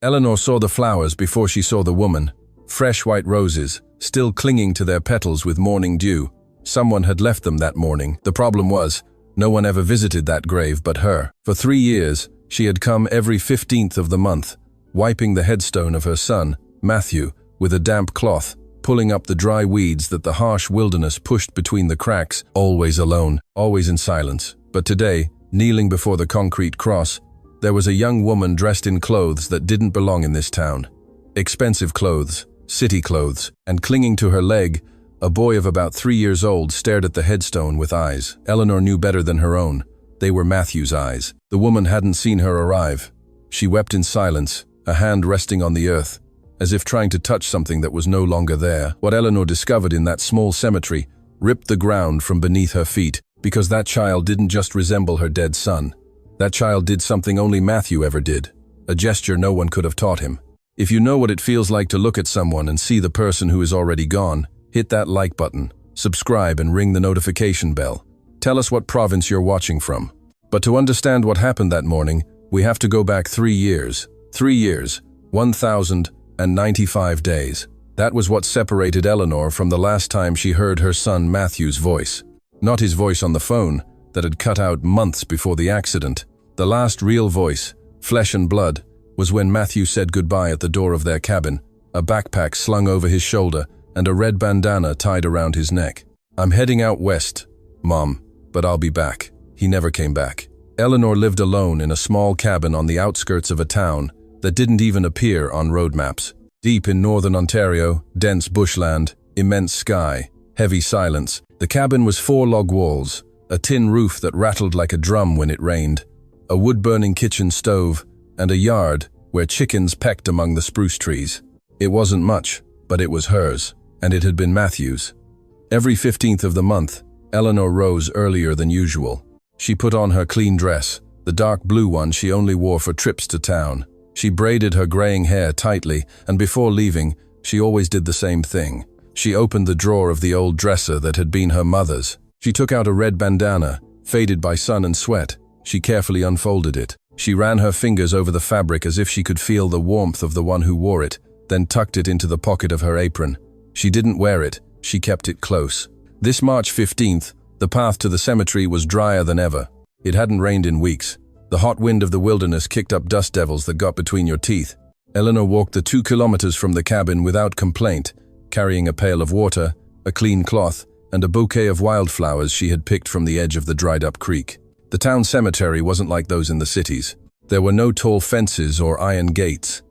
Eleanor saw the flowers before she saw the woman. Fresh white roses, still clinging to their petals with morning dew. Someone had left them that morning. The problem was, no one ever visited that grave but her. For 3 years, she had come every 15th of the month, wiping the headstone of her son, Matthew, with a damp cloth, pulling up the dry weeds that the harsh wilderness pushed between the cracks, always alone, always in silence. But today, kneeling before the concrete cross, there was a young woman dressed in clothes that didn't belong in this town. Expensive clothes, city clothes, and clinging to her leg, a boy of about 3 years old stared at the headstone with eyes Eleanor knew better than her own. They were Matthew's eyes. The woman hadn't seen her arrive. She wept in silence, a hand resting on the earth, as if trying to touch something that was no longer there. What Eleanor discovered in that small cemetery ripped the ground from beneath her feet, because that child didn't just resemble her dead son. That child did something only Matthew ever did, a gesture no one could have taught him. If you know what it feels like to look at someone and see the person who is already gone, hit that like button, subscribe and ring the notification bell. Tell us what province you're watching from. But to understand what happened that morning, we have to go back 3 years. 3 years, 1,095 days. That was what separated Eleanor from the last time she heard her son Matthew's voice. Not his voice on the phone, that had cut out months before the accident. The last real voice, flesh and blood, was when Matthew said goodbye at the door of their cabin, a backpack slung over his shoulder and a red bandana tied around his neck. "I'm heading out west, Mom, but I'll be back." He never came back. Eleanor lived alone in a small cabin on the outskirts of a town that didn't even appear on road maps. Deep in northern Ontario, dense bushland, immense sky, heavy silence. The cabin was 4 log walls, a tin roof that rattled like a drum when it rained, a wood-burning kitchen stove, and a yard where chickens pecked among the spruce trees. It wasn't much, but it was hers, and it had been Matthew's. Every 15th of the month, Eleanor rose earlier than usual. She put on her clean dress, the dark blue one she only wore for trips to town. She braided her graying hair tightly, and before leaving, she always did the same thing. She opened the drawer of the old dresser that had been her mother's. She took out a red bandana, faded by sun and sweat. She carefully unfolded it. She ran her fingers over the fabric as if she could feel the warmth of the one who wore it, then tucked it into the pocket of her apron. She didn't wear it, she kept it close. This March 15th, the path to the cemetery was drier than ever. It hadn't rained in weeks. The hot wind of the wilderness kicked up dust devils that got between your teeth. Eleanor walked the 2 kilometers from the cabin without complaint, carrying a pail of water, a clean cloth, and a bouquet of wildflowers she had picked from the edge of the dried-up creek. The town cemetery wasn't like those in the cities. There were no tall fences or iron gates.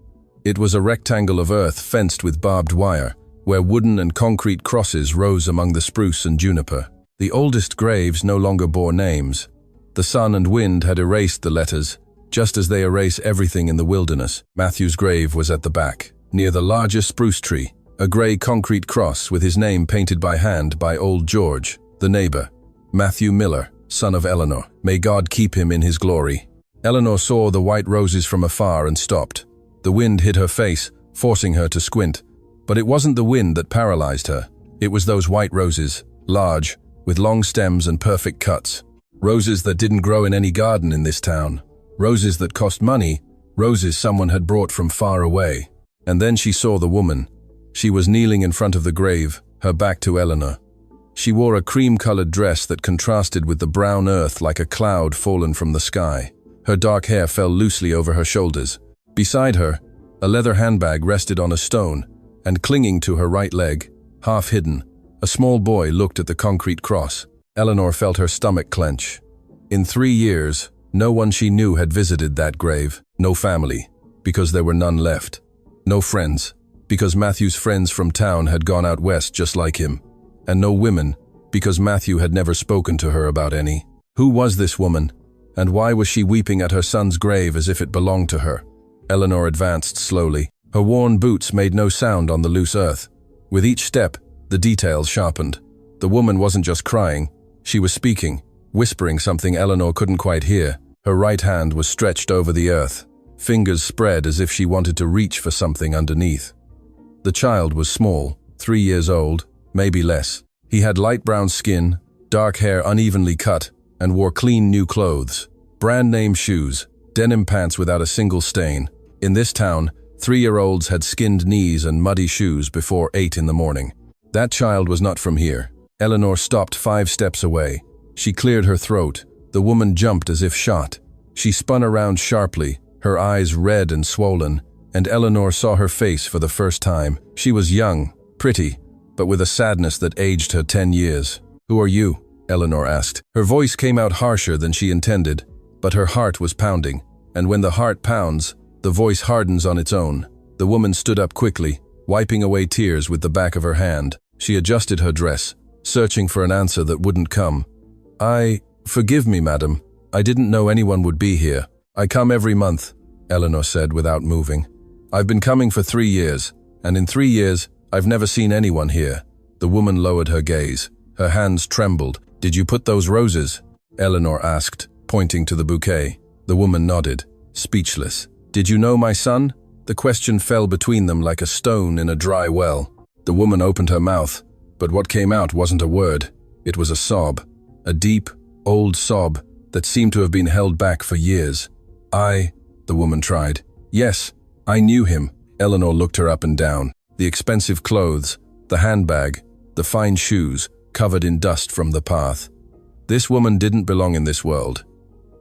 It was a rectangle of earth fenced with barbed wire, where wooden and concrete crosses rose among the spruce and juniper. The oldest graves no longer bore names. The sun and wind had erased the letters, just as they erase everything in the wilderness. Matthew's grave was at the back, near the largest spruce tree, a gray concrete cross with his name painted by hand by old George, the neighbor. Matthew Miller, son of Eleanor. May God keep him in his glory. Eleanor saw the white roses from afar and stopped. The wind hit her face, forcing her to squint. But it wasn't the wind that paralyzed her. It was those white roses, large, with long stems and perfect cuts. Roses that didn't grow in any garden in this town. Roses that cost money, roses someone had brought from far away. And then she saw the woman. She was kneeling in front of the grave, her back to Eleanor. She wore a cream-colored dress that contrasted with the brown earth like a cloud fallen from the sky. Her dark hair fell loosely over her shoulders. Beside her, a leather handbag rested on a stone, and clinging to her right leg, half hidden, a small boy looked at the concrete cross. Eleanor felt her stomach clench. In 3 years, no one she knew had visited that grave. No family, because there were none left. No friends, because Matthew's friends from town had gone out west just like him. And no women, because Matthew had never spoken to her about any. Who was this woman, and why was she weeping at her son's grave as if it belonged to her? Eleanor advanced slowly. Her worn boots made no sound on the loose earth. With each step, the details sharpened. The woman wasn't just crying, she was speaking, whispering something Eleanor couldn't quite hear. Her right hand was stretched over the earth, fingers spread as if she wanted to reach for something underneath. The child was small, 3 years old, maybe less. He had light brown skin, dark hair unevenly cut, and wore clean new clothes. Brand-name shoes, denim pants without a single stain. In this town, 3-year-olds had skinned knees and muddy shoes before 8 in the morning. That child was not from here. Eleanor stopped 5 steps away. She cleared her throat. The woman jumped as if shot. She spun around sharply, her eyes red and swollen, and Eleanor saw her face for the first time. She was young, pretty, but with a sadness that aged her 10 years. "Who are you?" Eleanor asked. Her voice came out harsher than she intended, but her heart was pounding, and when the heart pounds, the voice hardens on its own. The woman stood up quickly, wiping away tears with the back of her hand. She adjusted her dress, searching for an answer that wouldn't come. Forgive me, madam. I didn't know anyone would be here. I come every month," Eleanor said without moving. "I've been coming for 3 years, and in 3 years, I've never seen anyone here." The woman lowered her gaze. Her hands trembled. "Did you put those roses?" Eleanor asked, pointing to the bouquet. The woman nodded, speechless. "Did you know my son?" The question fell between them like a stone in a dry well. The woman opened her mouth, but what came out wasn't a word. It was a sob, a deep, old sob that seemed to have been held back for years. The woman tried. "Yes, I knew him." Eleanor looked her up and down. The expensive clothes, the handbag, the fine shoes, covered in dust from the path. This woman didn't belong in this world.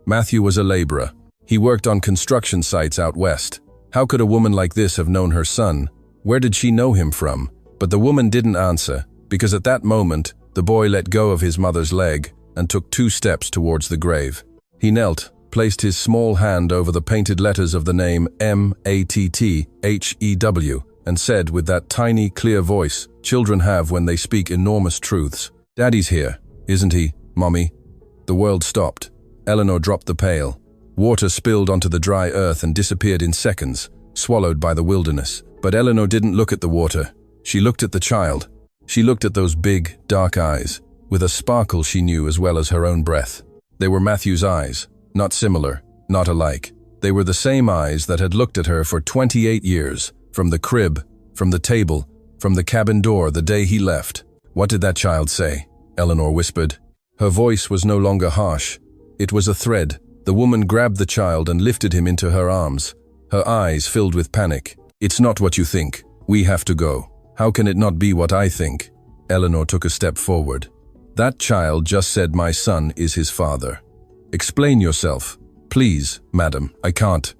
Matthew was a laborer. He worked on construction sites out west. How could a woman like this have known her son? Where did she know him from? But the woman didn't answer, because at that moment, the boy let go of his mother's leg and took 2 steps towards the grave. He knelt, placed his small hand over the painted letters of the name M-A-T-T-H-E-W, and said with that tiny, clear voice children have when they speak enormous truths, "Daddy's here, isn't he, Mommy?" The world stopped. Eleanor dropped the pail. Water spilled onto the dry earth and disappeared in seconds, swallowed by the wilderness. But Eleanor didn't look at the water. She looked at the child. She looked at those big, dark eyes, with a sparkle she knew as well as her own breath. They were Matthew's eyes, not similar, not alike. They were the same eyes that had looked at her for 28 years, from the crib, from the table, from the cabin door the day he left. "What did that child say?" Eleanor whispered. Her voice was no longer harsh. It was a thread. The woman grabbed the child and lifted him into her arms, her eyes filled with panic. "It's not what you think. We have to go." "How can it not be what I think?" Eleanor took a step forward. "That child just said my son is his father. Explain yourself. Please, madam, I can't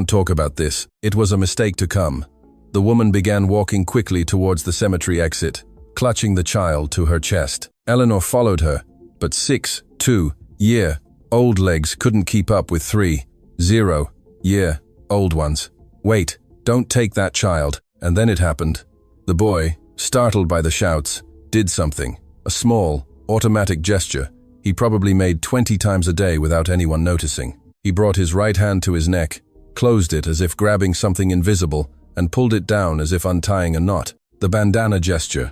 talk about this. It was a mistake to come." The woman began walking quickly towards the cemetery exit, clutching the child to her chest. Eleanor followed her, but 6-2-year-old legs couldn't keep up with 3-0-year-old ones. "Wait, don't take that child." And then it happened. The boy, startled by the shouts, did something, a small, automatic gesture he probably made 20 times a day without anyone noticing. He brought his right hand to his neck, closed it as if grabbing something invisible, and pulled it down as if untying a knot. The bandana gesture.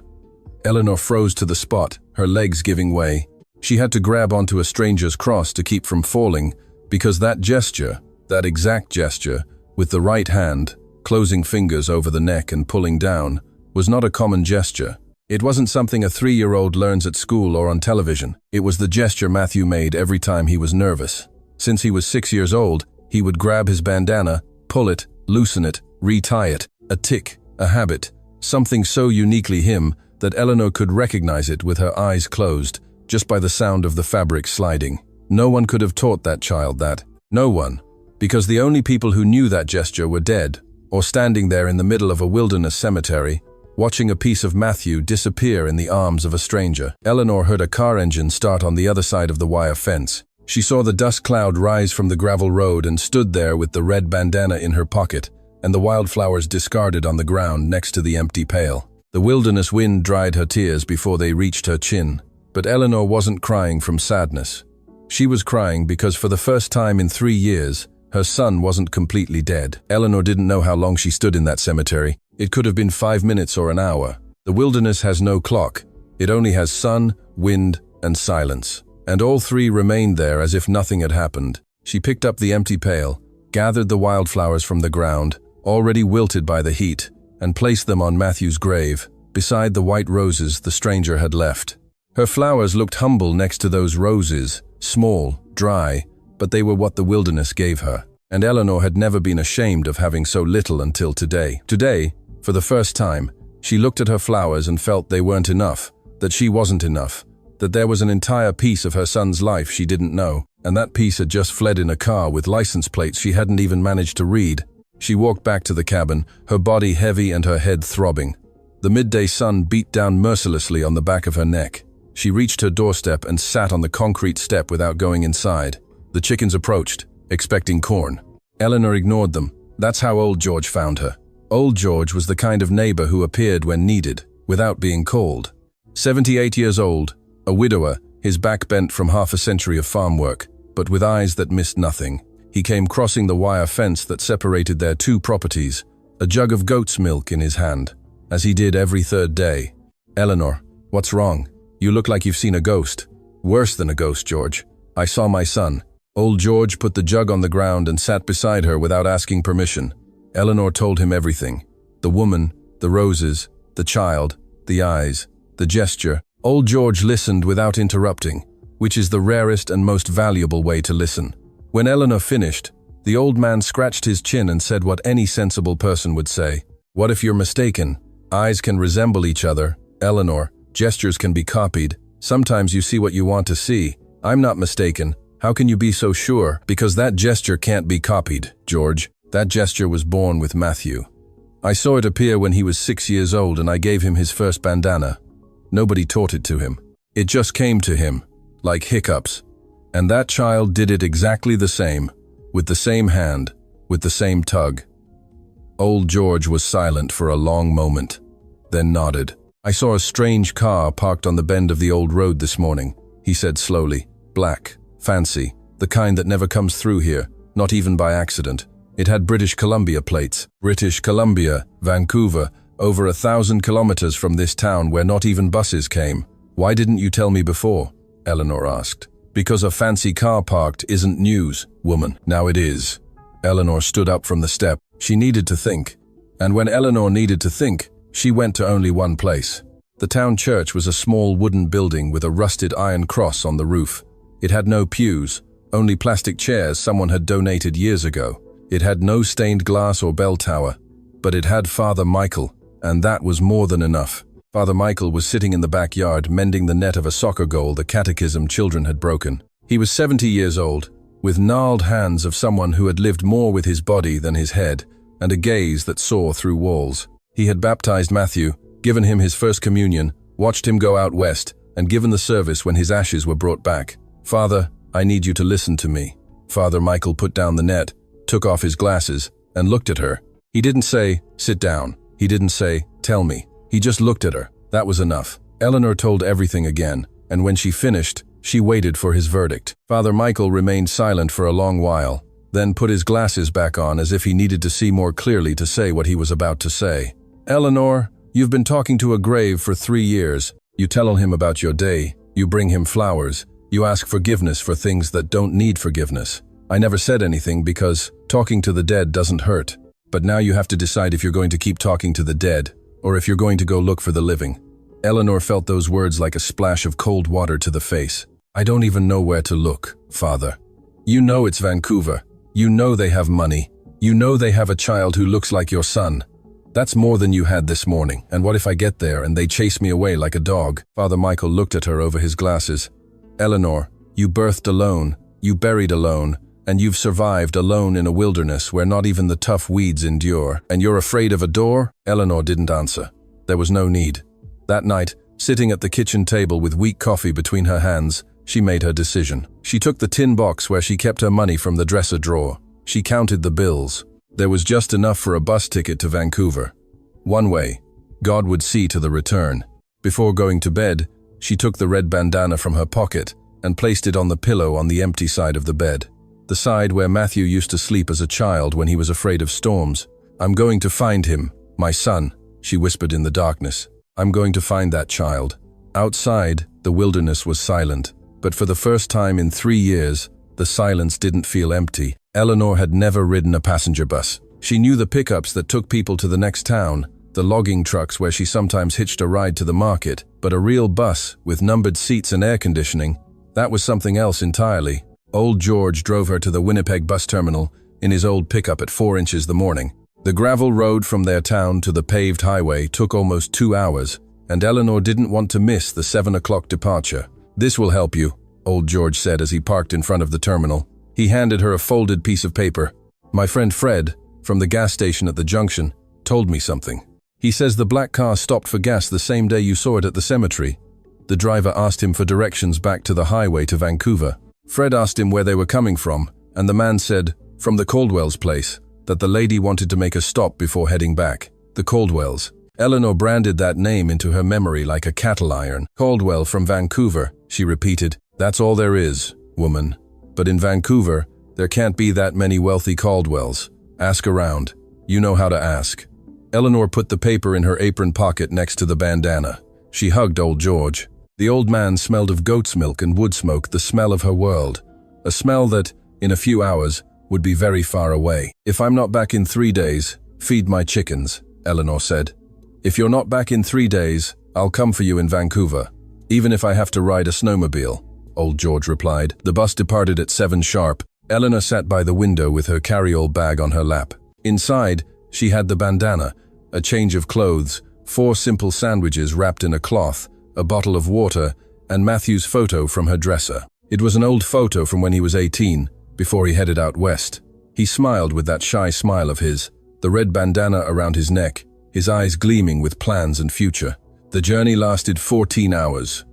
Eleanor froze to the spot, her legs giving way. She had to grab onto a stranger's cross to keep from falling, because that gesture, that exact gesture, with the right hand, closing fingers over the neck and pulling down, was not a common gesture. It wasn't something a 3-year-old learns at school or on television. It was the gesture Matthew made every time he was nervous. Since he was 6 years old, he would grab his bandana, pull it, loosen it, retie it. A tic, a habit, something so uniquely him that Eleanor could recognize it with her eyes closed, just by the sound of the fabric sliding. No one could have taught that child that. No one. Because the only people who knew that gesture were dead, or standing there in the middle of a wilderness cemetery, watching a piece of Matthew disappear in the arms of a stranger. Eleanor heard a car engine start on the other side of the wire fence. She saw the dust cloud rise from the gravel road and stood there with the red bandana in her pocket, and the wildflowers discarded on the ground next to the empty pail. The wilderness wind dried her tears before they reached her chin. But Eleanor wasn't crying from sadness. She was crying because for the first time in 3 years, her son wasn't completely dead. Eleanor didn't know how long she stood in that cemetery. It could have been 5 minutes or an hour. The wilderness has no clock. It only has sun, wind, and silence. And all three remained there as if nothing had happened. She picked up the empty pail, gathered the wildflowers from the ground, already wilted by the heat, and placed them on Matthew's grave, beside the white roses the stranger had left. Her flowers looked humble next to those roses, small, dry, but they were what the wilderness gave her. And Eleanor had never been ashamed of having so little until today. Today, for the first time, she looked at her flowers and felt they weren't enough, that she wasn't enough, that there was an entire piece of her son's life she didn't know, and that piece had just fled in a car with license plates she hadn't even managed to read. She walked back to the cabin, her body heavy and her head throbbing. The midday sun beat down mercilessly on the back of her neck. She reached her doorstep and sat on the concrete step without going inside. The chickens approached, expecting corn. Eleanor ignored them. That's how old George found her. Old George was the kind of neighbor who appeared when needed, without being called. 78 years old, a widower, his back bent from half a century of farm work, but with eyes that missed nothing. He came crossing the wire fence that separated their two properties, a jug of goat's milk in his hand, as he did every third day. "Eleanor, what's wrong? You look like you've seen a ghost." "Worse than a ghost, George. I saw my son." Old George put the jug on the ground and sat beside her without asking permission. Eleanor told him everything. The woman, the roses, the child, the eyes, the gesture. Old George listened without interrupting, which is the rarest and most valuable way to listen. When Eleanor finished, the old man scratched his chin and said what any sensible person would say. "What if you're mistaken? Eyes can resemble each other, Eleanor. Gestures can be copied. Sometimes you see what you want to see. I'm not mistaken. How can you be so sure? Because that gesture can't be copied, George. That gesture was born with Matthew. I saw it appear when he was 6 years old and I gave him his first bandana. Nobody taught it to him. It just came to him, like hiccups. And that child did it exactly the same, with the same hand, with the same tug." Old George was silent for a long moment, then nodded. "I saw a strange car parked on the bend of the old road this morning," he said slowly. "Black, fancy, the kind that never comes through here, not even by accident. It had British Columbia plates. British Columbia, Vancouver, over 1,000 kilometers from this town where not even buses came. Why didn't you tell me before?" Eleanor asked. "Because a fancy car parked isn't news, woman. Now it is." Eleanor stood up from the step. She needed to think. And when Eleanor needed to think, she went to only one place. The town church was a small wooden building with a rusted iron cross on the roof. It had no pews, only plastic chairs someone had donated years ago. It had no stained glass or bell tower, but it had Father Michael, and that was more than enough. Father Michael was sitting in the backyard mending the net of a soccer goal the catechism children had broken. He was 70 years old, with gnarled hands of someone who had lived more with his body than his head, and a gaze that saw through walls. He had baptized Matthew, given him his first communion, watched him go out west, and given the service when his ashes were brought back. "Father, I need you to listen to me." Father Michael put down the net, took off his glasses, and looked at her. He didn't say, "Sit down." He didn't say, "Tell me." He just looked at her. That was enough. Eleanor told everything again, and when she finished, she waited for his verdict. Father Michael remained silent for a long while, then put his glasses back on as if he needed to see more clearly to say what he was about to say. "Eleanor, you've been talking to a grave for 3 years. You tell him about your day. You bring him flowers. You ask forgiveness for things that don't need forgiveness. I never said anything because talking to the dead doesn't hurt. But now you have to decide if you're going to keep talking to the dead, or if you're going to go look for the living." Eleanor felt those words like a splash of cold water to the face. "I don't even know where to look, Father. You know it's Vancouver. You know they have money. You know they have a child who looks like your son. That's more than you had this morning, and what if I get there and they chase me away like a dog?" Father Michael looked at her over his glasses. "Eleanor, you birthed alone, you buried alone, and you've survived alone in a wilderness where not even the tough weeds endure. And you're afraid of a door?" Eleanor didn't answer. There was no need. That night, sitting at the kitchen table with weak coffee between her hands, she made her decision. She took the tin box where she kept her money from the dresser drawer. She counted the bills. There was just enough for a bus ticket to Vancouver. One way. God would see to the return. Before going to bed, she took the red bandana from her pocket and placed it on the pillow on the empty side of the bed. The side where Matthew used to sleep as a child when he was afraid of storms. "I'm going to find him, my son," she whispered in the darkness. "I'm going to find that child." Outside, the wilderness was silent, but for the first time in 3 years, the silence didn't feel empty. Eleanor had never ridden a passenger bus. She knew the pickups that took people to the next town, the logging trucks where she sometimes hitched a ride to the market, but a real bus with numbered seats and air conditioning, that was something else entirely. Old George drove her to the Winnipeg bus terminal, in his old pickup at 4 inches the morning. The gravel road from their town to the paved highway took almost 2 hours, and Eleanor didn't want to miss the 7 o'clock departure. "This will help you," old George said as he parked in front of the terminal. He handed her a folded piece of paper. "My friend Fred, from the gas station at the junction, told me something. He says the black car stopped for gas the same day you saw it at the cemetery." The driver asked him for directions back to the highway to Vancouver. Fred asked him where they were coming from, and the man said, "From the Caldwell's place," that the lady wanted to make a stop before heading back. The Caldwells. Eleanor branded that name into her memory like a cattle iron. "Caldwell from Vancouver," she repeated. "That's all there is, woman. But in Vancouver, there can't be that many wealthy Caldwells. Ask around. You know how to ask." Eleanor put the paper in her apron pocket next to the bandana. She hugged old George. The old man smelled of goat's milk and wood smoke, the smell of her world. A smell that, in a few hours, would be very far away. "If I'm not back in 3 days, feed my chickens," Eleanor said. "If you're not back in 3 days, I'll come for you in Vancouver, even if I have to ride a snowmobile," old George replied. The bus departed at 7 sharp. Eleanor sat by the window with her carry-all bag on her lap. Inside, she had the bandana, a change of clothes, 4 simple sandwiches wrapped in a cloth, a bottle of water, and Matthew's photo from her dresser. It was an old photo from when he was 18, before he headed out west. He smiled with that shy smile of his, the red bandana around his neck, his eyes gleaming with plans and future. The journey lasted 14 hours.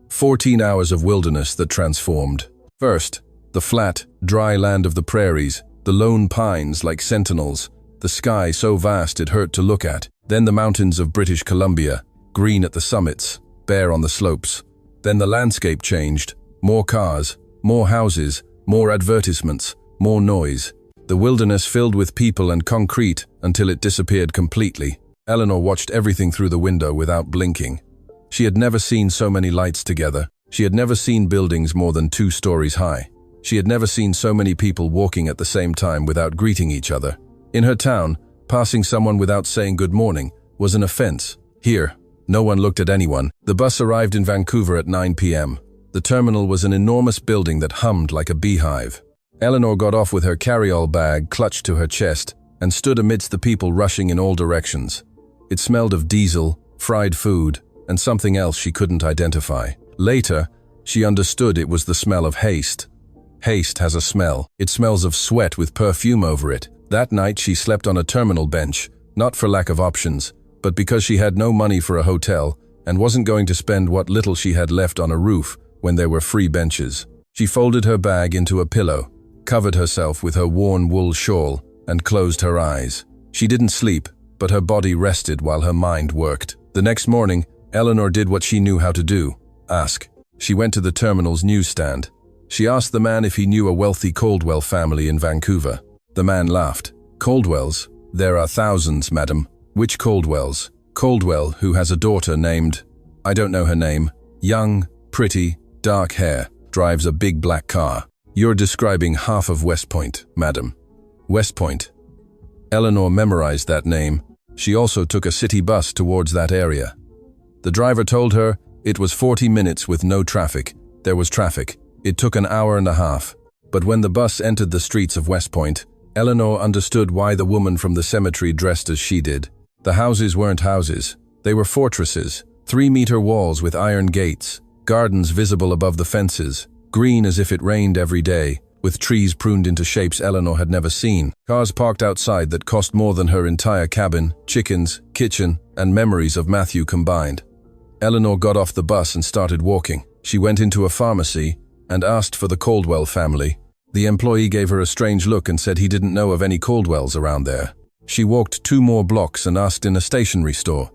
14 hours of wilderness that transformed. First, the flat, dry land of the prairies, the lone pines like sentinels, the sky so vast it hurt to look at. Then the mountains of British Columbia, green at the summits, bare on the slopes. Then the landscape changed. More cars, more houses, more advertisements, more noise. The wilderness filled with people and concrete until it disappeared completely. Eleanor watched everything through the window without blinking. She had never seen so many lights together. She had never seen buildings more than 2 stories high. She had never seen so many people walking at the same time without greeting each other. In her town, passing someone without saying good morning was an offense. Here, no one looked at anyone. The bus arrived in Vancouver at 9 p.m. The terminal was an enormous building that hummed like a beehive. Eleanor got off with her carry-all bag clutched to her chest and stood amidst the people rushing in all directions. It smelled of diesel, fried food, and something else she couldn't identify. Later, she understood it was the smell of haste. Haste has a smell. It smells of sweat with perfume over it. That night she slept on a terminal bench, not for lack of options, but because she had no money for a hotel and wasn't going to spend what little she had left on a roof when there were free benches. She folded her bag into a pillow, covered herself with her worn wool shawl, and closed her eyes. She didn't sleep, but her body rested while her mind worked. The next morning, Eleanor did what she knew how to do: ask. She went to the terminal's newsstand. She asked the man if he knew a wealthy Caldwell family in Vancouver. The man laughed. "Caldwells? There are thousands, madam." "Which Caldwells?" "Caldwell, who has a daughter named—" "I don't know her name. Young, pretty, dark hair, drives a big black car." "You're describing half of West Point, madam." West Point. Eleanor memorized that name. She also took a city bus towards that area. The driver told her it was 40 minutes with no traffic. There was traffic. It took an hour and a half. But when the bus entered the streets of West Point, Eleanor understood why the woman from the cemetery dressed as she did. The houses weren't houses. They were fortresses, 3-meter walls with iron gates, gardens visible above the fences, green as if it rained every day, with trees pruned into shapes Eleanor had never seen, cars parked outside that cost more than her entire cabin, chickens, kitchen, and memories of Matthew combined. Eleanor got off the bus and started walking. She went into a pharmacy and asked for the Caldwell family. The employee gave her a strange look and said he didn't know of any Caldwells around there. She walked 2 more blocks and asked in a stationery store.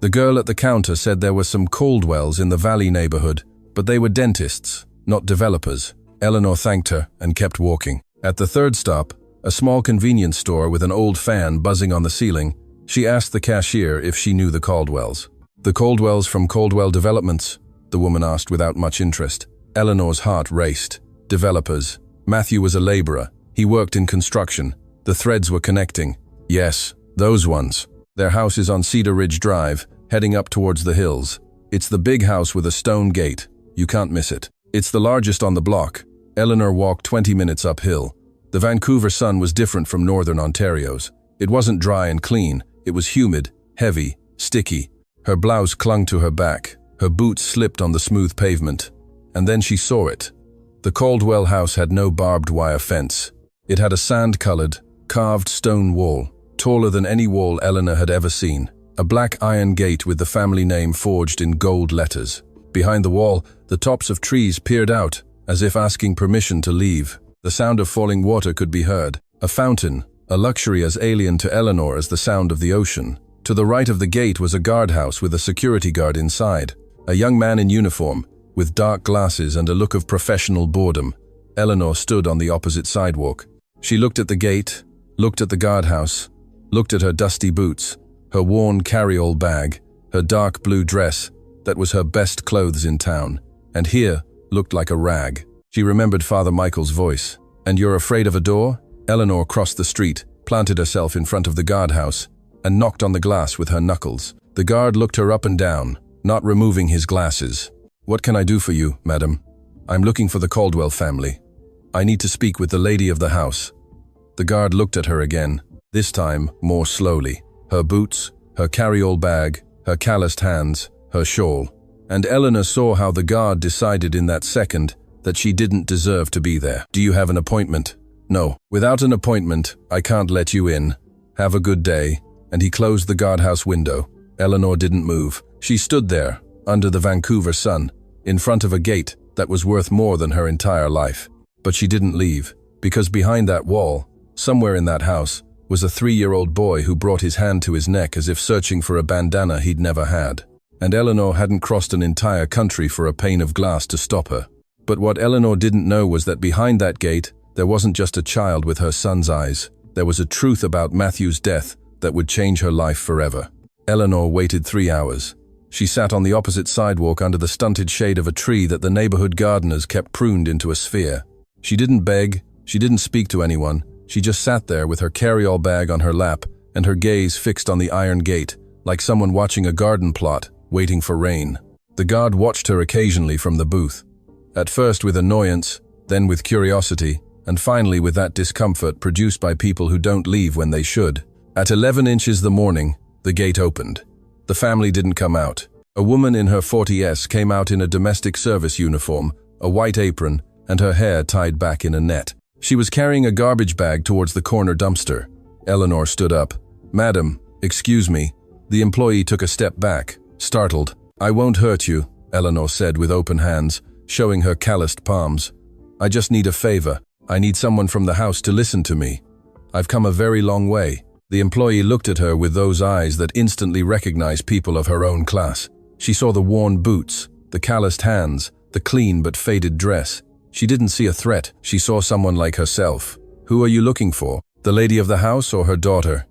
The girl at the counter said there were some Caldwells in the Valley neighborhood, but they were dentists, not developers. Eleanor thanked her and kept walking. At the 3rd stop, a small convenience store with an old fan buzzing on the ceiling, she asked the cashier if she knew the Caldwells. "The Caldwells from Caldwell Developments?" the woman asked without much interest. Eleanor's heart raced. Developers. Matthew was a laborer. He worked in construction. The threads were connecting. Yes, those ones. Their house is on Cedar Ridge Drive, heading up towards the hills. It's the big house with a stone gate. You can't miss it. It's the largest on the block. Eleanor walked 20 minutes uphill. The Vancouver sun was different from northern Ontario's. It wasn't dry and clean, it was humid, heavy, sticky. Her blouse clung to her back, her boots slipped on the smooth pavement. And then she saw it. The Caldwell house had no barbed wire fence. It had a sand-colored, carved stone wall, taller than any wall Eleanor had ever seen. A black iron gate with the family name forged in gold letters. Behind the wall, the tops of trees peered out, as if asking permission to leave. The sound of falling water could be heard. A fountain, a luxury as alien to Eleanor as the sound of the ocean. To the right of the gate was a guardhouse with a security guard inside. A young man in uniform, with dark glasses and a look of professional boredom. Eleanor stood on the opposite sidewalk. She looked at the gate, looked at the guardhouse, looked at her dusty boots, her worn carry-all bag, her dark blue dress that was her best clothes in town, and here looked like a rag. She remembered Father Michael's voice. "And you're afraid of a door?" Eleanor crossed the street, planted herself in front of the guardhouse, and knocked on the glass with her knuckles. The guard looked her up and down, not removing his glasses. "What can I do for you, madam?" "I'm looking for the Caldwell family. I need to speak with the lady of the house." The guard looked at her again, this time more slowly. Her boots, her carry-all bag, her calloused hands, her shawl. And Eleanor saw how the guard decided in that second that she didn't deserve to be there. "Do you have an appointment?" "No. Without an appointment, I can't let you in. Have a good day." And he closed the guardhouse window. Eleanor didn't move. She stood there, under the Vancouver sun, in front of a gate that was worth more than her entire life. But she didn't leave, because behind that wall, somewhere in that house, was a 3-year-old boy who brought his hand to his neck as if searching for a bandana he'd never had. And Eleanor hadn't crossed an entire country for a pane of glass to stop her. But what Eleanor didn't know was that behind that gate, there wasn't just a child with her son's eyes. There was a truth about Matthew's death that would change her life forever. Eleanor waited 3 hours. She sat on the opposite sidewalk under the stunted shade of a tree that the neighborhood gardeners kept pruned into a sphere. She didn't beg, she didn't speak to anyone. She just sat there with her carry-all bag on her lap and her gaze fixed on the iron gate, like someone watching a garden plot, waiting for rain. The guard watched her occasionally from the booth. At first with annoyance, then with curiosity, and finally with that discomfort produced by people who don't leave when they should. At 11 inches the morning, the gate opened. The family didn't come out. A woman in her 40s came out in a domestic service uniform, a white apron, and her hair tied back in a net. She was carrying a garbage bag towards the corner dumpster. Eleanor stood up. "Madam, excuse me." The employee took a step back, startled. "I won't hurt you," Eleanor said with open hands, showing her calloused palms. "I just need a favor. I need someone from the house to listen to me. I've come a very long way." The employee looked at her with those eyes that instantly recognized people of her own class. She saw the worn boots, the calloused hands, the clean but faded dress. She didn't see a threat, she saw someone like herself. "Who are you looking for? The lady of the house or her daughter?"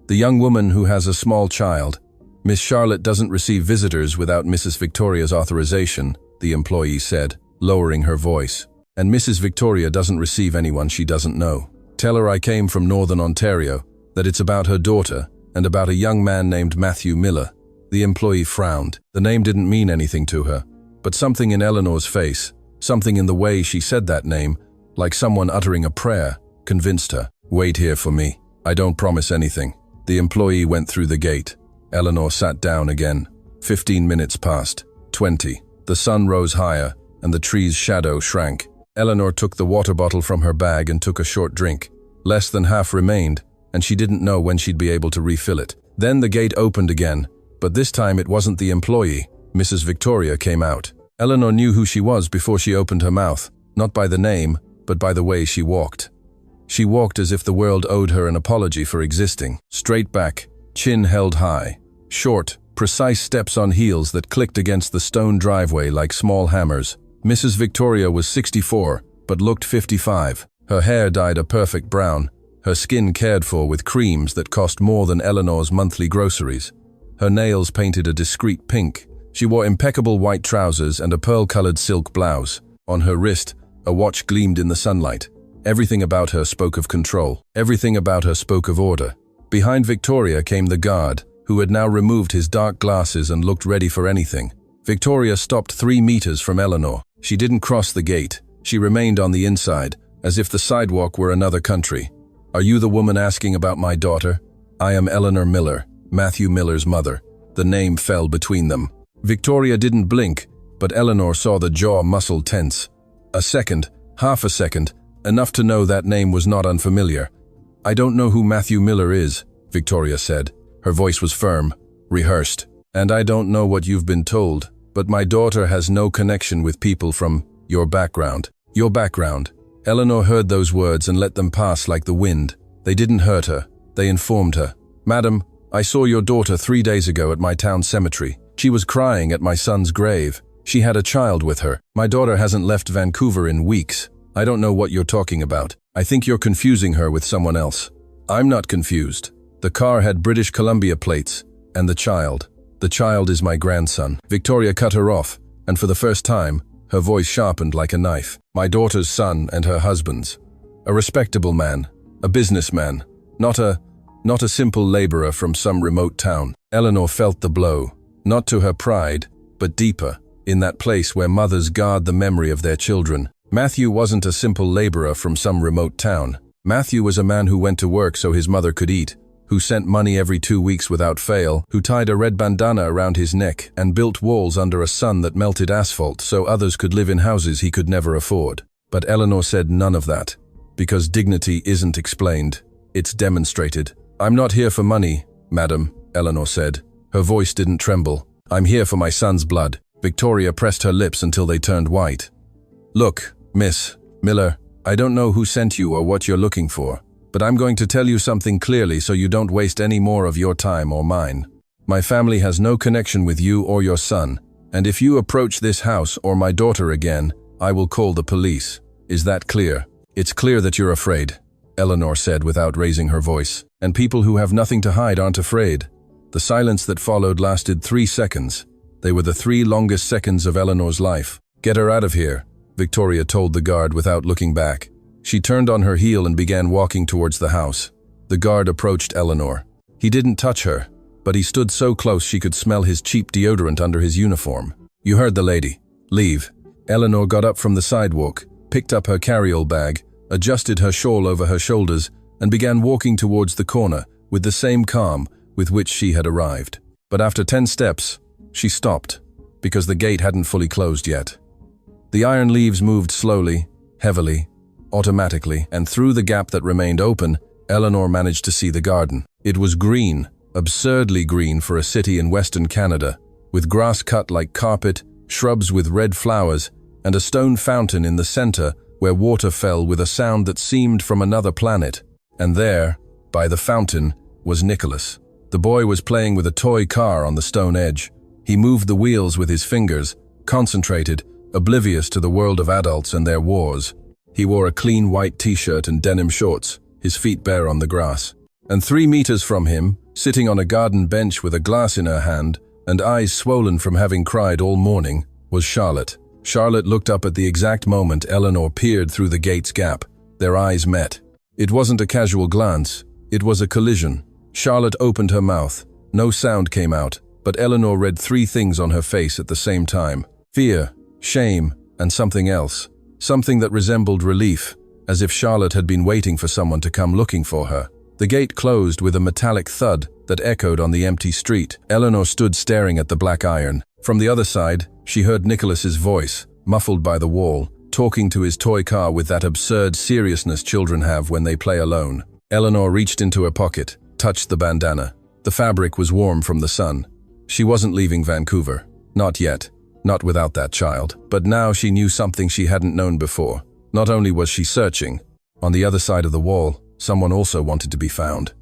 "The young woman who has a small child. Miss Charlotte doesn't receive visitors without Mrs. Victoria's authorization," the employee said, lowering her voice. "And Mrs. Victoria doesn't receive anyone she doesn't know. Tell her I came from Northern Ontario, that it's about her daughter, and about a young man named Matthew Miller." The employee frowned. The name didn't mean anything to her, but something in Eleanor's face, something in the way she said that name, like someone uttering a prayer, convinced her. "Wait here for me. I don't promise anything." The employee went through the gate. Eleanor sat down again. 15 minutes passed. 20. The sun rose higher, and the tree's shadow shrank. Eleanor took the water bottle from her bag and took a short drink. Less than half remained, and she didn't know when she'd be able to refill it. Then the gate opened again, but this time it wasn't the employee. Mrs. Victoria came out. Eleanor knew who she was before she opened her mouth, not by the name, but by the way she walked. She walked as if the world owed her an apology for existing. Straight back, chin held high. Short, precise steps on heels that clicked against the stone driveway like small hammers. Mrs. Victoria was 64, but looked 55. Her hair dyed a perfect brown, her skin cared for with creams that cost more than Eleanor's monthly groceries. Her nails painted a discreet pink. She wore impeccable white trousers and a pearl-colored silk blouse. On her wrist, a watch gleamed in the sunlight. Everything about her spoke of control. Everything about her spoke of order. Behind Victoria came the guard, who had now removed his dark glasses and looked ready for anything. Victoria stopped 3 meters from Eleanor. She didn't cross the gate. She remained on the inside, as if the sidewalk were another country. "Are you the woman asking about my daughter? I am Eleanor Miller, Matthew Miller's mother." The name fell between them. Victoria didn't blink, but Eleanor saw the jaw muscle tense. A second, half a second, enough to know that name was not unfamiliar. "I don't know who Matthew Miller is," Victoria said. Her voice was firm, rehearsed. "And I don't know what you've been told, but my daughter has no connection with people from your background." Your background. Eleanor heard those words and let them pass like the wind. They didn't hurt her. They informed her. "Madam, I saw your daughter 3 days ago at my town cemetery. She was crying at my son's grave. She had a child with her. My daughter hasn't left Vancouver in weeks. I don't know what you're talking about. I think you're confusing her with someone else." "I'm not confused. The car had British Columbia plates. And the child. The child is my grandson." Victoria cut her off, and for the first time, her voice sharpened like a knife. "My daughter's son and her husband's. A respectable man. A businessman. Not a simple laborer from some remote town." Eleanor felt the blow. Not to her pride, but deeper, in that place where mothers guard the memory of their children. Matthew wasn't a simple laborer from some remote town. Matthew was a man who went to work so his mother could eat, who sent money every 2 weeks without fail, who tied a red bandana around his neck and built walls under a sun that melted asphalt so others could live in houses he could never afford. But Eleanor said none of that, because dignity isn't explained, it's demonstrated. "I'm not here for money, madam," Eleanor said. Her voice didn't tremble. "I'm here for my son's blood." Victoria pressed her lips until they turned white. "Look, Miss Miller, I don't know who sent you or what you're looking for, but I'm going to tell you something clearly so you don't waste any more of your time or mine. My family has no connection with you or your son, and if you approach this house or my daughter again, I will call the police. Is that clear?" "It's clear that you're afraid," Eleanor said without raising her voice. "And people who have nothing to hide aren't afraid." The silence that followed lasted 3 seconds. They were the 3 longest seconds of Eleanor's life. "Get her out of here," Victoria told the guard without looking back. She turned on her heel and began walking towards the house. The guard approached Eleanor. He didn't touch her, but he stood so close she could smell his cheap deodorant under his uniform. "You heard the lady. Leave." Eleanor got up from the sidewalk, picked up her carry-all bag, adjusted her shawl over her shoulders, and began walking towards the corner with the same calm with which she had arrived. But after 10 steps, she stopped, because the gate hadn't fully closed yet. The iron leaves moved slowly, heavily, automatically, and through the gap that remained open, Eleanor managed to see the garden. It was green, absurdly green for a city in Western Canada, with grass cut like carpet, shrubs with red flowers, and a stone fountain in the center where water fell with a sound that seemed from another planet. And there, by the fountain, was Nicholas. The boy was playing with a toy car on the stone edge. He moved the wheels with his fingers, concentrated, oblivious to the world of adults and their wars. He wore a clean white t-shirt and denim shorts, his feet bare on the grass. And 3 meters from him, sitting on a garden bench with a glass in her hand and eyes swollen from having cried all morning, was Charlotte. Charlotte looked up at the exact moment Eleanor peered through the gate's gap. Their eyes met. It wasn't a casual glance, it was a collision. Charlotte opened her mouth. No sound came out, but Eleanor read 3 things on her face at the same time. Fear, shame, and something else. Something that resembled relief, as if Charlotte had been waiting for someone to come looking for her. The gate closed with a metallic thud that echoed on the empty street. Eleanor stood staring at the black iron. From the other side, she heard Nicholas's voice, muffled by the wall, talking to his toy car with that absurd seriousness children have when they play alone. Eleanor reached into her pocket, touched the bandana. The fabric was warm from the sun. She wasn't leaving Vancouver. Not yet. Not without that child. But now she knew something she hadn't known before. Not only was she searching, on the other side of the wall, someone also wanted to be found.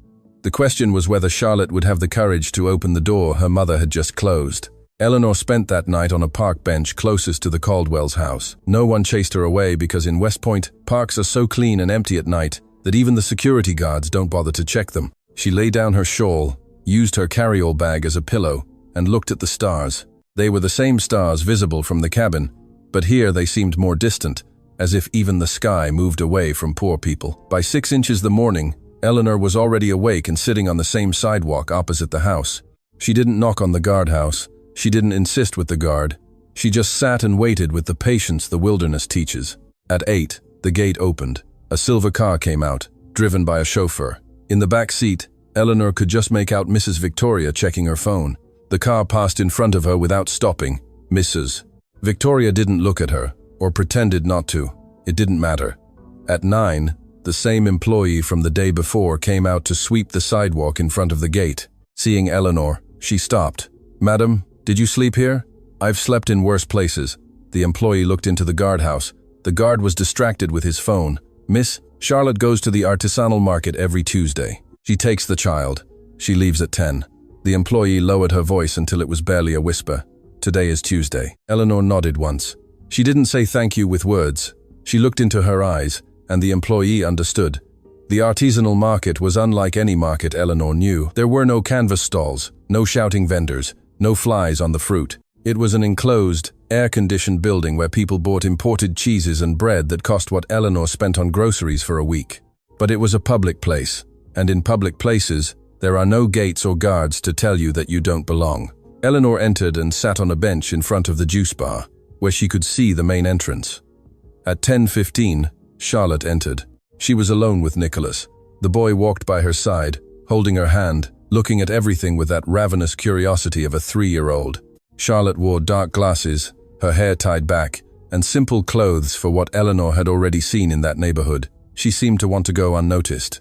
The question was whether Charlotte would have the courage to open the door her mother had just closed. Eleanor spent that night on a park bench closest to the Caldwell's house. No one chased her away because in West Point, parks are so clean and empty at night that even the security guards don't bother to check them. She lay down her shawl, used her carry-all bag as a pillow, and looked at the stars. They were the same stars visible from the cabin, but here they seemed more distant, as if even the sky moved away from poor people. By 6 inches the morning, Eleanor was already awake and sitting on the same sidewalk opposite the house. She didn't knock on the guardhouse. She didn't insist with the guard. She just sat and waited with the patience the wilderness teaches. At 8, the gate opened. A silver car came out, driven by a chauffeur. In the back seat, Eleanor could just make out Mrs. Victoria checking her phone. The car passed in front of her without stopping. Mrs. Victoria didn't look at her, or pretended not to. It didn't matter. At 9, the same employee from the day before came out to sweep the sidewalk in front of the gate. Seeing Eleanor, she stopped. "Madam, did you sleep here?" "I've slept in worse places." The employee looked into the guardhouse. The guard was distracted with his phone. "Miss, Charlotte goes to the artisanal market every Tuesday. She takes the child. She leaves at 10. The employee lowered her voice until it was barely a whisper. "Today is Tuesday." Eleanor nodded once. She didn't say thank you with words. She looked into her eyes, and the employee understood. The artisanal market was unlike any market Eleanor knew. There were no canvas stalls, no shouting vendors, no flies on the fruit. It was an enclosed, air-conditioned building where people bought imported cheeses and bread that cost what Eleanor spent on groceries for a week. But it was a public place, and in public places, there are no gates or guards to tell you that you don't belong. Eleanor entered and sat on a bench in front of the juice bar, where she could see the main entrance. At 10:15, Charlotte entered. She was alone with Nicholas. The boy walked by her side, holding her hand, looking at everything with that ravenous curiosity of a 3-year-old. Charlotte wore dark glasses, her hair tied back, and simple clothes for what Eleanor had already seen in that neighborhood. She seemed to want to go unnoticed.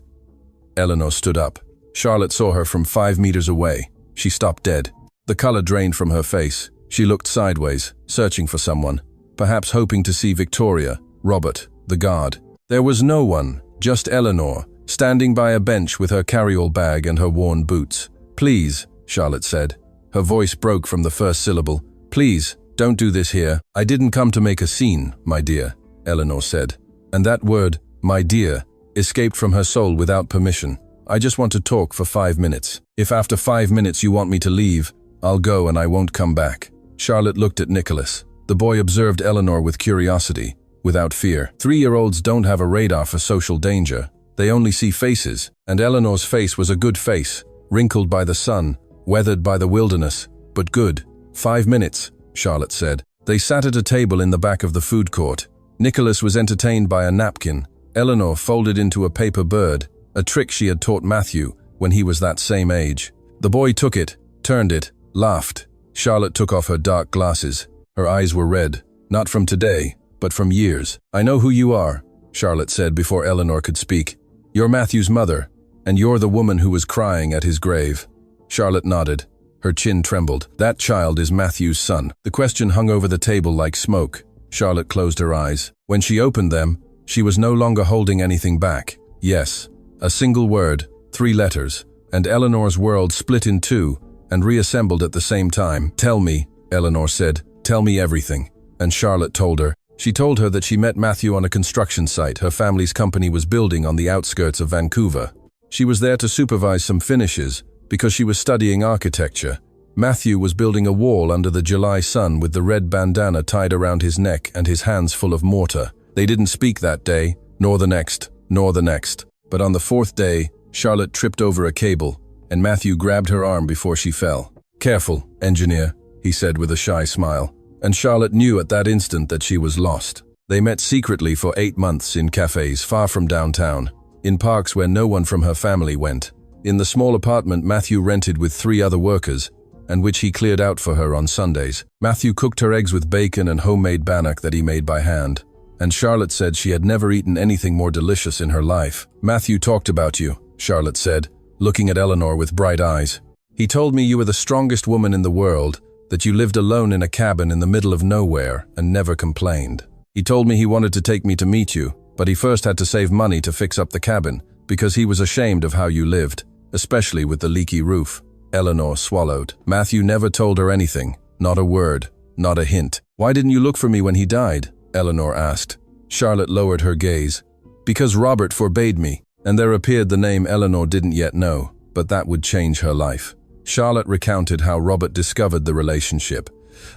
Eleanor stood up. Charlotte saw her from 5 meters away. She stopped dead. The color drained from her face. She looked sideways, searching for someone, perhaps hoping to see Victoria, Robert, the guard. There was no one, just Eleanor, standing by a bench with her carry-all bag and her worn boots. "Please," Charlotte said. Her voice broke from the first syllable. "Please, don't do this here. I didn't come to make a scene, my dear," Eleanor said. And that word, my dear, escaped from her soul without permission. "I just want to talk for 5 minutes. If after 5 minutes you want me to leave, I'll go and I won't come back." Charlotte looked at Nicholas. The boy observed Eleanor with curiosity, without fear. 3-year-olds don't have a radar for social danger. They only see faces, and Eleanor's face was a good face, wrinkled by the sun, weathered by the wilderness, but good. 5 minutes, Charlotte said. They sat at a table in the back of the food court. Nicholas was entertained by a napkin. Eleanor folded into a paper bird, a trick she had taught Matthew when he was that same age. The boy took it, turned it, laughed. Charlotte took off her dark glasses. Her eyes were red, not from today, but from years. "I know who you are," Charlotte said before Eleanor could speak. "You're Matthew's mother, and you're the woman who was crying at his grave." Charlotte nodded. Her chin trembled. "That child is Matthew's son." The question hung over the table like smoke. Charlotte closed her eyes. When she opened them, she was no longer holding anything back. Yes, a single word, 3 letters, and Eleanor's world split in 2 and reassembled at the same time. "Tell me," Eleanor said. "Tell me everything." And Charlotte told her. She told her that she met Matthew on a construction site her family's company was building on the outskirts of Vancouver. She was there to supervise some finishes because she was studying architecture. Matthew was building a wall under the July sun with the red bandana tied around his neck and his hands full of mortar. They didn't speak that day, nor the next, nor the next. But on the 4th day, Charlotte tripped over a cable, and Matthew grabbed her arm before she fell. "Careful, engineer," he said with a shy smile. And Charlotte knew at that instant that she was lost. They met secretly for 8 months in cafes far from downtown, in parks where no one from her family went. In the small apartment Matthew rented with 3 other workers, and which he cleared out for her on Sundays. Matthew cooked her eggs with bacon and homemade bannock that he made by hand. And Charlotte said she had never eaten anything more delicious in her life. "Matthew talked about you," Charlotte said, looking at Eleanor with bright eyes. "He told me you were the strongest woman in the world, that you lived alone in a cabin in the middle of nowhere and never complained. He told me he wanted to take me to meet you, but he first had to save money to fix up the cabin, because he was ashamed of how you lived, especially with the leaky roof." Eleanor swallowed. Matthew never told her anything, not a word, not a hint. "Why didn't you look for me when he died?" Eleanor asked. Charlotte lowered her gaze. "Because Robert forbade me," and there appeared the name Eleanor didn't yet know, but that would change her life. Charlotte recounted how Robert discovered the relationship.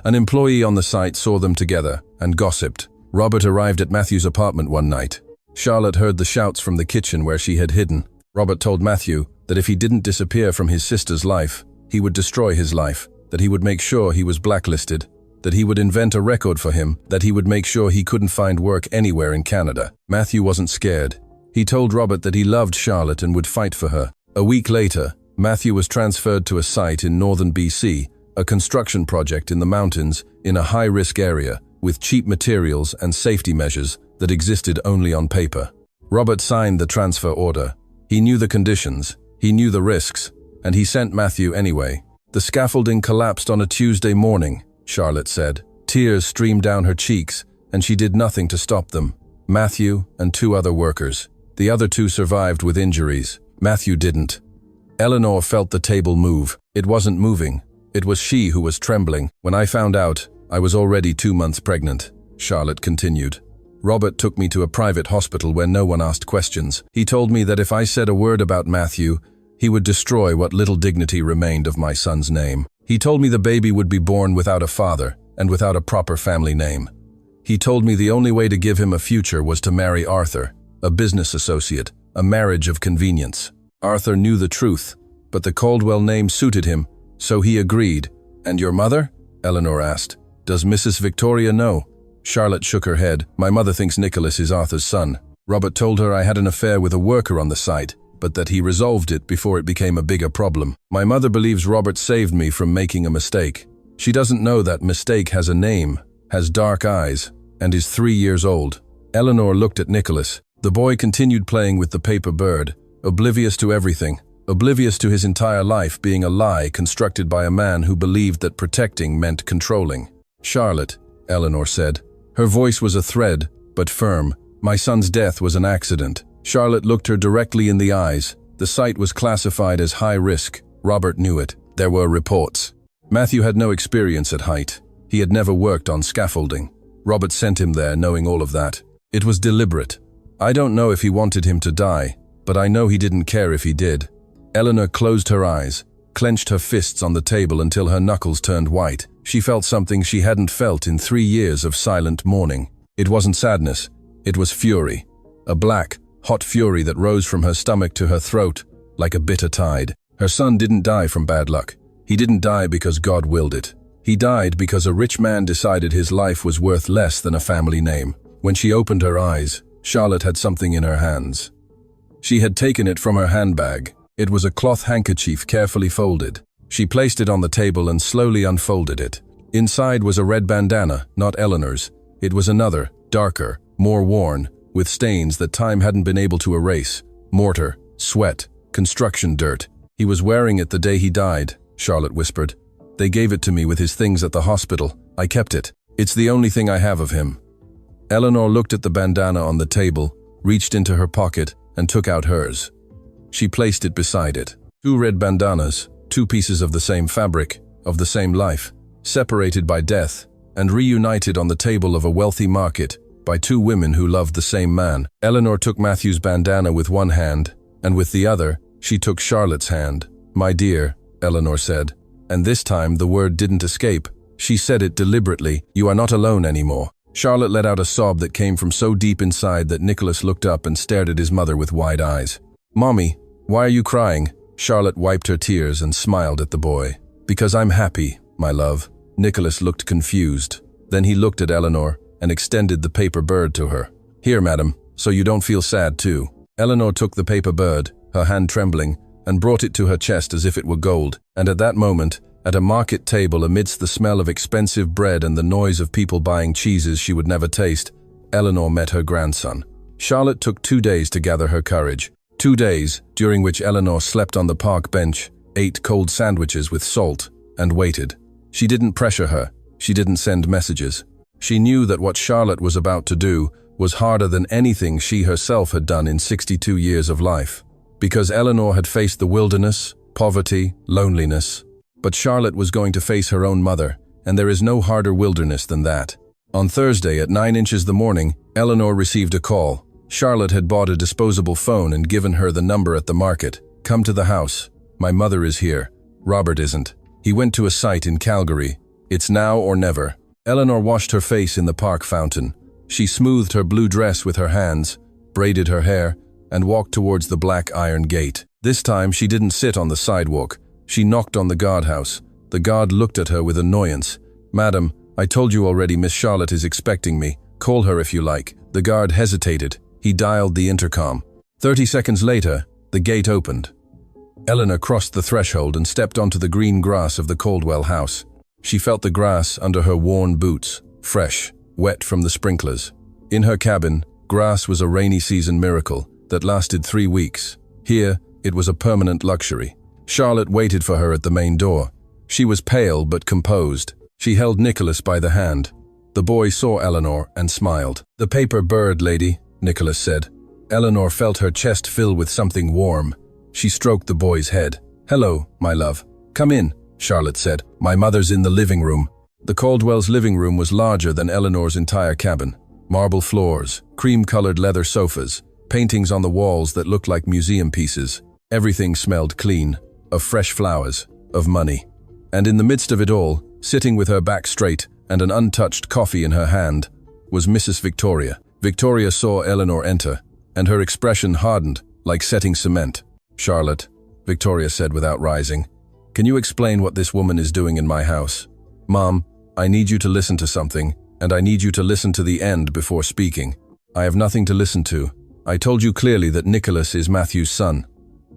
An employee on the site saw them together and gossiped. Robert arrived at Matthew's apartment one night. Charlotte heard the shouts from the kitchen where she had hidden. Robert told Matthew that if he didn't disappear from his sister's life, he would destroy his life, that he would make sure he was blacklisted. that he would invent a record for him, that he would make sure he couldn't find work anywhere in Canada. Matthew wasn't scared. He told Robert that he loved Charlotte and would fight for her. A week later, Matthew was transferred to a site in northern BC, a construction project in the mountains in a high-risk area with cheap materials and safety measures that existed only on paper. Robert signed the transfer order. He knew the conditions, he knew the risks, and he sent Matthew anyway. The scaffolding collapsed on a Tuesday morning, Charlotte said. Tears streamed down her cheeks, and she did nothing to stop them. Matthew and 2 other workers. The other 2 survived with injuries. Matthew didn't. Eleanor felt the table move. It wasn't moving. It was she who was trembling. When I found out, I was already 2 months pregnant, Charlotte continued. Robert took me to a private hospital where no one asked questions. He told me that if I said a word about Matthew, he would destroy what little dignity remained of my son's name. He told me the baby would be born without a father and without a proper family name. He told me the only way to give him a future was to marry Arthur, a business associate, a marriage of convenience. Arthur knew the truth, but the Caldwell name suited him, so he agreed. "And your mother?" Eleanor asked. "Does Mrs. Victoria know?" Charlotte shook her head. "My mother thinks Nicholas is Arthur's son. Robert told her I had an affair with a worker on the site, but that he resolved it before it became a bigger problem. My mother believes Robert saved me from making a mistake. She doesn't know that mistake has a name, has dark eyes, and is 3 years old." Eleanor looked at Nicholas. The boy continued playing with the paper bird, oblivious to everything, oblivious to his entire life being a lie constructed by a man who believed that protecting meant controlling. "Charlotte," Eleanor said. Her voice was a thread, but firm. "My son's death was an accident." Charlotte looked her directly in the eyes. The site was classified as high risk. Robert knew it. There were reports. Matthew had no experience at height. He had never worked on scaffolding. Robert sent him there knowing all of that. It was deliberate. I don't know if he wanted him to die, but I know he didn't care if he did. Eleanor closed her eyes, clenched her fists on the table until her knuckles turned white. She felt something she hadn't felt in 3 years of silent mourning. It wasn't sadness. It was fury. A black, hot fury that rose from her stomach to her throat, like a bitter tide. Her son didn't die from bad luck. He didn't die because God willed it. He died because a rich man decided his life was worth less than a family name. When she opened her eyes, Charlotte had something in her hands. She had taken it from her handbag. It was a cloth handkerchief carefully folded. She placed it on the table and slowly unfolded it. Inside was a red bandana, not Eleanor's. It was another, darker, more worn, with stains that time hadn't been able to erase. Mortar, sweat, construction dirt. "He was wearing it the day he died," Charlotte whispered. "They gave it to me with his things at the hospital. I kept it. It's the only thing I have of him." Eleanor looked at the bandana on the table, reached into her pocket, and took out hers. She placed it beside it. 2 red bandanas, 2 pieces of the same fabric, of the same life, separated by death, and reunited on the table of a wealthy market by 2 women who loved the same man. Eleanor took Matthew's bandana with one hand, and with the other, she took Charlotte's hand. "My dear," Eleanor said, and this time the word didn't escape. She said it deliberately. "You are not alone anymore." Charlotte let out a sob that came from so deep inside that Nicholas looked up and stared at his mother with wide eyes. "Mommy, why are you crying?" Charlotte wiped her tears and smiled at the boy. "Because I'm happy, my love." Nicholas looked confused. Then he looked at Eleanor and extended the paper bird to her. "Here, madam, so you don't feel sad too." Eleanor took the paper bird, her hand trembling, and brought it to her chest as if it were gold. And at that moment, at a market table amidst the smell of expensive bread and the noise of people buying cheeses she would never taste, Eleanor met her grandson. Charlotte took 2 days to gather her courage. 2 days, during which Eleanor slept on the park bench, ate cold sandwiches with salt, and waited. She didn't pressure her. She didn't send messages. She knew that what Charlotte was about to do was harder than anything she herself had done in 62 years of life. Because Eleanor had faced the wilderness, poverty, loneliness. But Charlotte was going to face her own mother, and there is no harder wilderness than that. On Thursday at 9 inches the morning, Eleanor received a call. Charlotte had bought a disposable phone and given her the number at the market. "Come to the house. My mother is here. Robert isn't. He went to a site in Calgary. It's now or never." Eleanor washed her face in the park fountain. She smoothed her blue dress with her hands, braided her hair, and walked towards the black iron gate. This time she didn't sit on the sidewalk. She knocked on the guardhouse. The guard looked at her with annoyance. "Madam, I told you already, Miss Charlotte is expecting me. Call her if you like. The guard hesitated. He dialed the intercom. 30 seconds later, the gate opened. Eleanor crossed the threshold and stepped onto the green grass of the Caldwell house. She felt the grass under her worn boots, fresh, wet from the sprinklers. In her cabin, grass was a rainy season miracle that lasted 3 weeks. Here, it was a permanent luxury. Charlotte waited for her at the main door. She was pale but composed. She held Nicholas by the hand. The boy saw Eleanor and smiled. "The paper bird, lady," Nicholas said. Eleanor felt her chest fill with something warm. She stroked the boy's head. "Hello, my love. Come in," Charlotte said. "My mother's in the living room." The Caldwell's living room was larger than Eleanor's entire cabin. Marble floors, cream-colored leather sofas, paintings on the walls that looked like museum pieces. Everything smelled clean, of fresh flowers, of money. And in the midst of it all, sitting with her back straight and an untouched coffee in her hand, was Mrs. Victoria. Victoria saw Eleanor enter, and her expression hardened like setting cement. "Charlotte," Victoria said without rising, "can you explain what this woman is doing in my house?" "Mom, I need you to listen to something, and I need you to listen to the end before speaking." "I have nothing to listen to. I told you clearly that Nicholas is Matthew's son."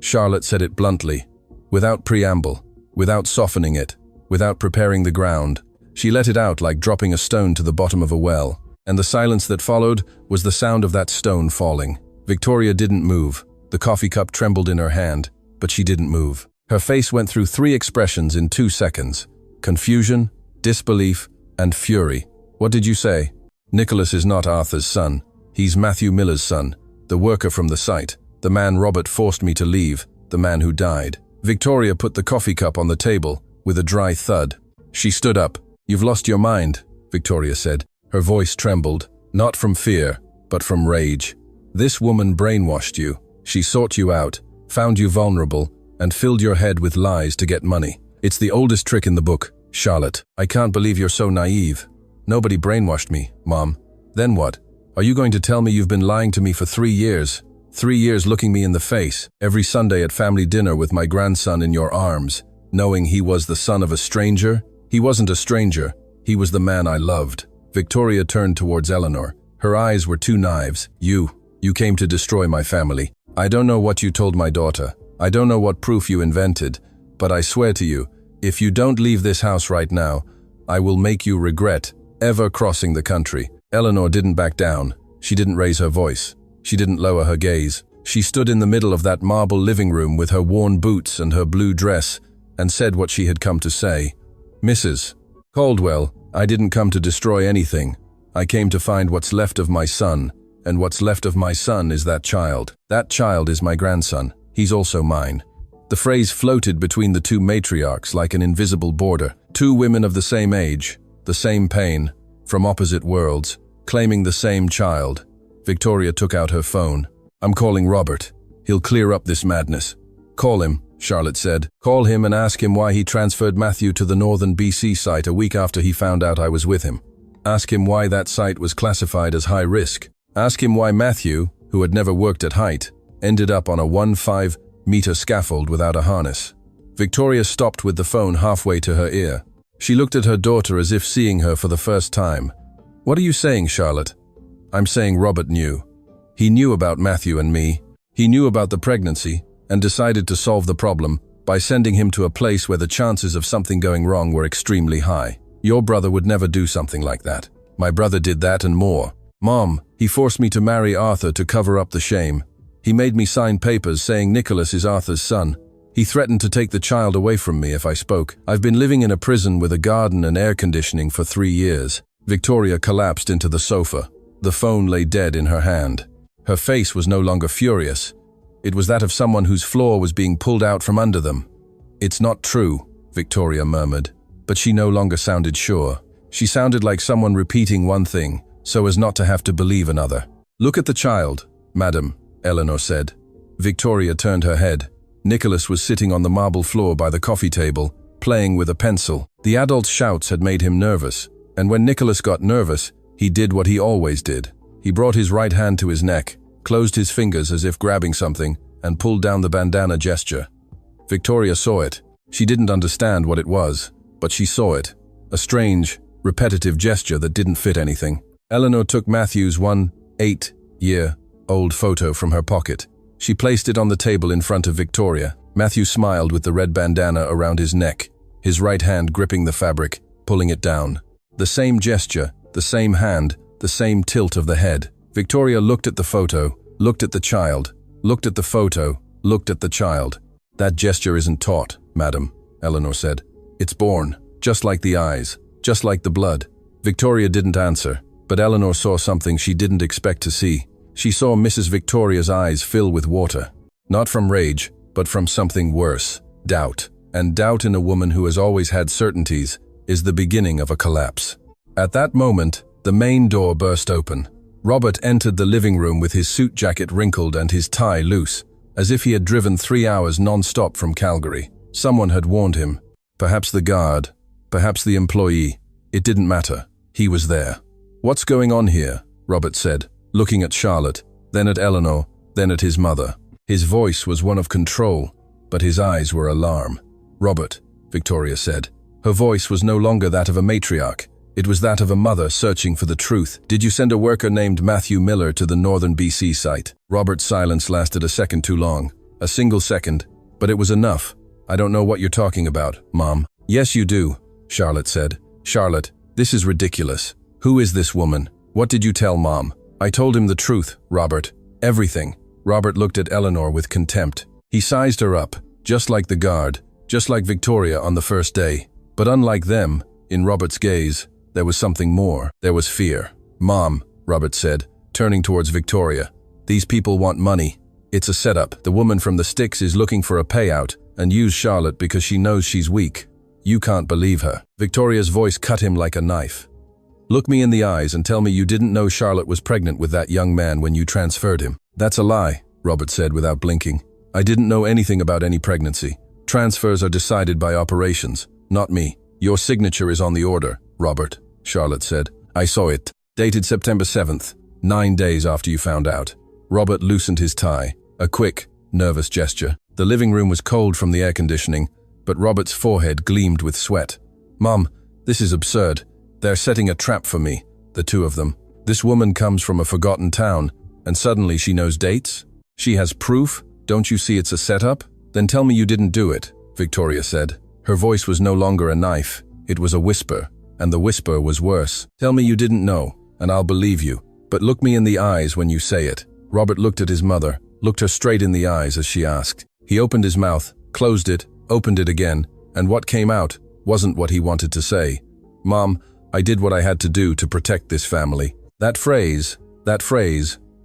Charlotte said it bluntly, without preamble, without softening it, without preparing the ground. She let it out like dropping a stone to the bottom of a well, and the silence that followed was the sound of that stone falling. Victoria didn't move. The coffee cup trembled in her hand, but she didn't move. Her face went through 3 expressions in 2 seconds: confusion, disbelief, and fury. "What did you say?" "Nicholas is not Arthur's son. He's Matthew Miller's son, the worker from the site, the man Robert forced me to leave, the man who died." Victoria put the coffee cup on the table with a dry thud. She stood up. "You've lost your mind," Victoria said. Her voice trembled, not from fear, but from rage. "This woman brainwashed you. She sought you out, found you vulnerable, and filled your head with lies to get money. It's the oldest trick in the book, Charlotte. I can't believe you're so naive. Nobody brainwashed me, Mom." "Then what? Are you going to tell me you've been lying to me for 3 years? 3 years looking me in the face, every Sunday at family dinner with my grandson in your arms, knowing he was the son of a stranger? He wasn't a stranger. He was the man I loved." Victoria turned towards Eleanor. Her eyes were 2 knives. You came to destroy my family. I don't know what you told my daughter. I don't know what proof you invented, but I swear to you, if you don't leave this house right now, I will make you regret ever crossing the country. Eleanor didn't back down. She didn't raise her voice. She didn't lower her gaze. She stood in the middle of that marble living room with her worn boots and her blue dress and said what she had come to say. "Mrs. Caldwell, I didn't come to destroy anything. I came to find what's left of my son, and what's left of my son is that child. That child is my grandson. He's also mine." The phrase floated between the 2 matriarchs like an invisible border. 2 women of the same age, the same pain, from opposite worlds, claiming the same child. Victoria took out her phone. "I'm calling Robert. He'll clear up this madness." "Call him," Charlotte said. "Call him and ask him why he transferred Matthew to the northern BC site a week after he found out I was with him. Ask him why that site was classified as high risk. Ask him why Matthew, who had never worked at height, ended up on a 15-meter scaffold without a harness." Victoria stopped with the phone halfway to her ear. She looked at her daughter as if seeing her for the first time. "What are you saying, Charlotte?" "I'm saying Robert knew. He knew about Matthew and me. He knew about the pregnancy and decided to solve the problem by sending him to a place where the chances of something going wrong were extremely high. Your brother would never do something like that. My brother did that and more. Mom, he forced me to marry Arthur to cover up the shame. He made me sign papers saying Nicholas is Arthur's son. He threatened to take the child away from me if I spoke. I've been living in a prison with a garden and air conditioning for 3 years." Victoria collapsed into the sofa. The phone lay dead in her hand. Her face was no longer furious. It was that of someone whose floor was being pulled out from under them. "It's not true," Victoria murmured, but she no longer sounded sure. She sounded like someone repeating one thing, so as not to have to believe another. "Look at the child, madam," Eleanor said. Victoria turned her head. Nicholas was sitting on the marble floor by the coffee table, playing with a pencil. The adult's shouts had made him nervous, and when Nicholas got nervous, he did what he always did. He brought his right hand to his neck, closed his fingers as if grabbing something, and pulled down the bandana gesture. Victoria saw it. She didn't understand what it was, but she saw it. A strange, repetitive gesture that didn't fit anything. Eleanor took Matthew's 8-year-old photo from her pocket. She placed it on the table in front of Victoria. Matthew smiled with the red bandana around his neck, his right hand gripping the fabric, pulling it down. The same gesture, the same hand, the same tilt of the head. Victoria looked at the photo, looked at the child, looked at the photo, looked at the child. "That gesture isn't taught, madam," Eleanor said. "It's born, just like the eyes, just like the blood." Victoria didn't answer, but Eleanor saw something she didn't expect to see. She saw Mrs. Victoria's eyes fill with water. Not from rage, but from something worse, doubt. And doubt in a woman who has always had certainties is the beginning of a collapse. At that moment, the main door burst open. Robert entered the living room with his suit jacket wrinkled and his tie loose, as if he had driven 3 hours non-stop from Calgary. Someone had warned him. Perhaps the guard, perhaps the employee. It didn't matter. He was there. "What's going on here?" Robert said, looking at Charlotte, then at Eleanor, then at his mother. His voice was one of control, but his eyes were alarm. "Robert," Victoria said. Her voice was no longer that of a matriarch. It was that of a mother searching for the truth. "Did you send a worker named Matthew Miller to the northern BC site?" Robert's silence lasted a second too long. A single second, but it was enough. "I don't know what you're talking about, Mom." "Yes, you do," Charlotte said. "Charlotte, this is ridiculous. Who is this woman? What did you tell Mom?" "I told him the truth, Robert. Everything." Robert looked at Eleanor with contempt. He sized her up, just like the guard, just like Victoria on the first day. But unlike them, in Robert's gaze, there was something more. There was fear. "Mom," Robert said, turning towards Victoria, "these people want money. It's a setup. The woman from the sticks is looking for a payout and use Charlotte because she knows she's weak. You can't believe her." Victoria's voice cut him like a knife. "Look me in the eyes and tell me you didn't know Charlotte was pregnant with that young man when you transferred him." "That's a lie," Robert said without blinking. "I didn't know anything about any pregnancy. Transfers are decided by operations, not me." "Your signature is on the order, Robert," Charlotte said. "I saw it. Dated September 7th, 9 days after you found out." Robert loosened his tie, a quick, nervous gesture. The living room was cold from the air conditioning, but Robert's forehead gleamed with sweat. "Mom, this is absurd. They're setting a trap for me, the two of them. This woman comes from a forgotten town, and suddenly she knows dates? She has proof? Don't you see it's a setup? Then tell me you didn't do it," Victoria said. Her voice was no longer a knife, it was a whisper, and the whisper was worse. "Tell me you didn't know, and I'll believe you, but look me in the eyes when you say it." Robert looked at his mother, looked her straight in the eyes as she asked. He opened his mouth, closed it, opened it again, and what came out wasn't what he wanted to say. "Mom, I did what I had to do to protect this family." That phrase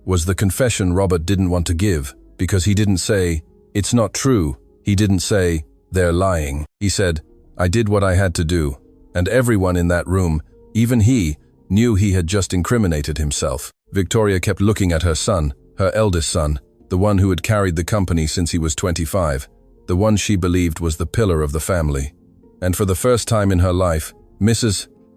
was the confession Robert didn't want to give, because he didn't say, "It's not true." He didn't say, "They're lying." He said, "I did what I had to do." And everyone in that room, even he, knew he had just incriminated himself. Victoria kept looking at her son, her eldest son, the one who had carried the company since he was 25, the one she believed was the pillar of the family. And for the first time in her life,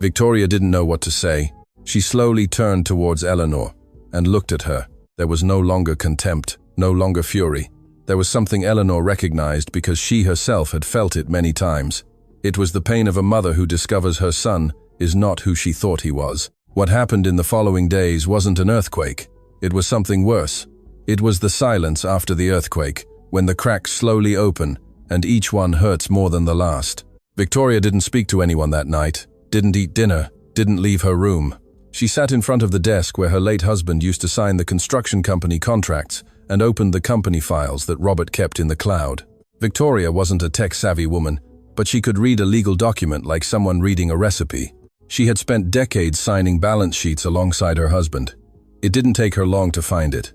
Victoria didn't know what to say. She slowly turned towards Eleanor and looked at her. There was no longer contempt, no longer fury. There was something Eleanor recognized because she herself had felt it many times. It was the pain of a mother who discovers her son is not who she thought he was. What happened in the following days wasn't an earthquake. It was something worse. It was the silence after the earthquake, when the cracks slowly open and each one hurts more than the last. Victoria didn't speak to anyone that night, didn't eat dinner, didn't leave her room. She sat in front of the desk where her late husband used to sign the construction company contracts and opened the company files that Robert kept in the cloud. Victoria wasn't a tech-savvy woman, but she could read a legal document like someone reading a recipe. She had spent decades signing balance sheets alongside her husband. It didn't take her long to find it.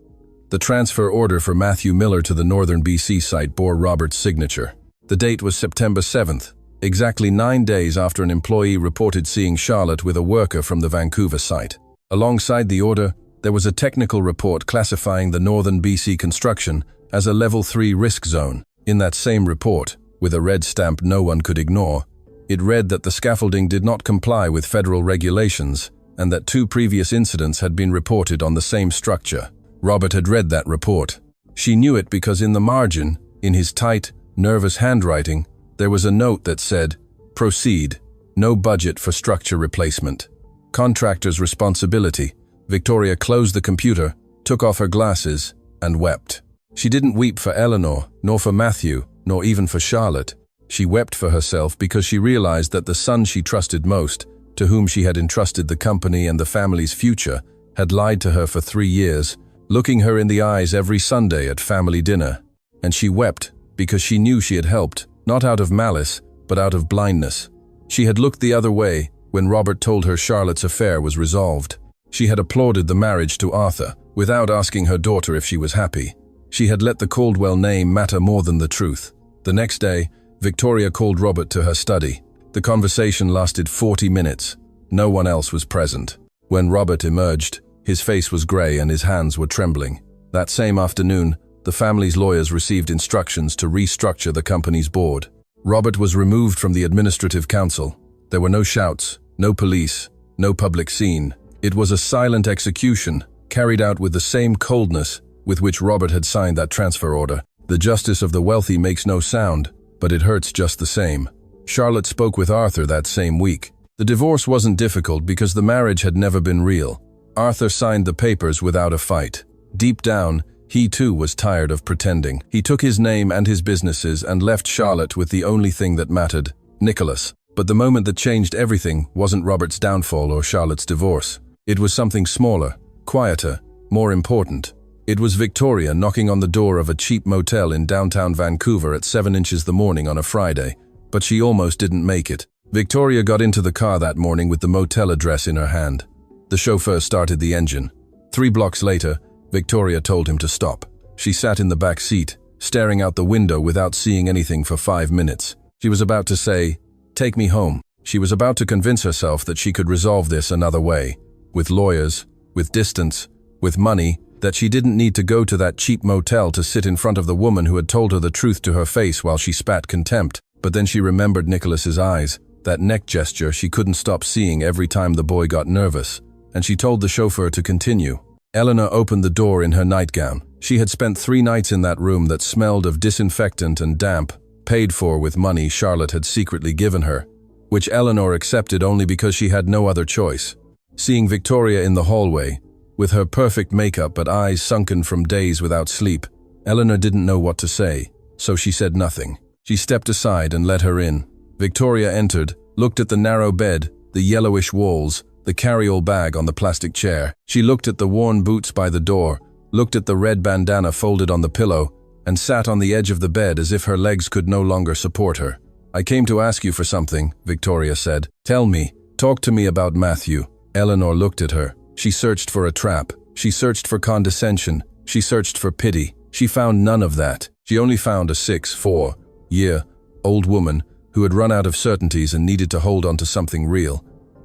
The transfer order for Matthew Miller to the northern BC site bore Robert's signature. The date was September 7th, exactly 9 days after an employee reported seeing Charlotte with a worker from the Vancouver site. Alongside the order, there was a technical report classifying the northern BC construction as a Level 3 risk zone. In that same report, with a red stamp no one could ignore, it read that the scaffolding did not comply with federal regulations and that 2 previous incidents had been reported on the same structure. Robert had read that report. She knew it because in the margin, in his tight, nervous handwriting, there was a note that said, "Proceed. No budget for structure replacement. Contractor's responsibility. Victoria closed the computer, took off her glasses, and wept. She didn't weep for Eleanor, nor for Matthew, nor even for Charlotte. She wept for herself because she realized that the son she trusted most, to whom she had entrusted the company and the family's future, had lied to her for 3 years, looking her in the eyes every Sunday at family dinner. And she wept because she knew she had helped, not out of malice, but out of blindness. She had looked the other way when Robert told her Charlotte's affair was resolved. She had applauded the marriage to Arthur, without asking her daughter if she was happy. She had let the Caldwell name matter more than the truth. The next day, Victoria called Robert to her study. The conversation lasted 40 minutes. No one else was present. When Robert emerged, his face was grey and his hands were trembling. That same afternoon, the family's lawyers received instructions to restructure the company's board. Robert was removed from the administrative council. There were no shouts, no police, no public scene. It was a silent execution, carried out with the same coldness with which Robert had signed that transfer order. The justice of the wealthy makes no sound, but it hurts just the same. Charlotte spoke with Arthur that same week. The divorce wasn't difficult because the marriage had never been real. Arthur signed the papers without a fight. Deep down, he too was tired of pretending. He took his name and his businesses and left Charlotte with the only thing that mattered, Nicholas. But the moment that changed everything wasn't Robert's downfall or Charlotte's divorce. It was something smaller, quieter, more important. It was Victoria knocking on the door of a cheap motel in downtown Vancouver at 7 inches the morning on a Friday, but she almost didn't make it. Victoria got into the car that morning with the motel address in her hand. The chauffeur started the engine. 3 blocks later, Victoria told him to stop. She sat in the back seat, staring out the window without seeing anything for 5 minutes. She was about to say, "Take me home." She was about to convince herself that she could resolve this another way, with lawyers, with distance, with money, that she didn't need to go to that cheap motel to sit in front of the woman who had told her the truth to her face while she spat contempt. But then she remembered Nicholas's eyes, that neck gesture she couldn't stop seeing every time the boy got nervous, and she told the chauffeur to continue. Eleanor opened the door in her nightgown. She had spent 3 nights in that room that smelled of disinfectant and damp, paid for with money Charlotte had secretly given her, which Eleanor accepted only because she had no other choice. Seeing Victoria in the hallway, with her perfect makeup but eyes sunken from days without sleep, Eleanor didn't know what to say, so she said nothing. She stepped aside and let her in. Victoria entered, looked at the narrow bed, the yellowish walls, the carry-all bag on the plastic chair. She looked at the worn boots by the door, looked at the red bandana folded on the pillow, and sat on the edge of the bed as if her legs could no longer support her. "I came to ask you for something," Victoria said. "Tell me, talk to me about Matthew." Eleanor looked at her. She searched for a trap. She searched for condescension. She searched for pity. She found none of that. She only found a 6'4" woman who had run out of certainties and needed to hold on to something real.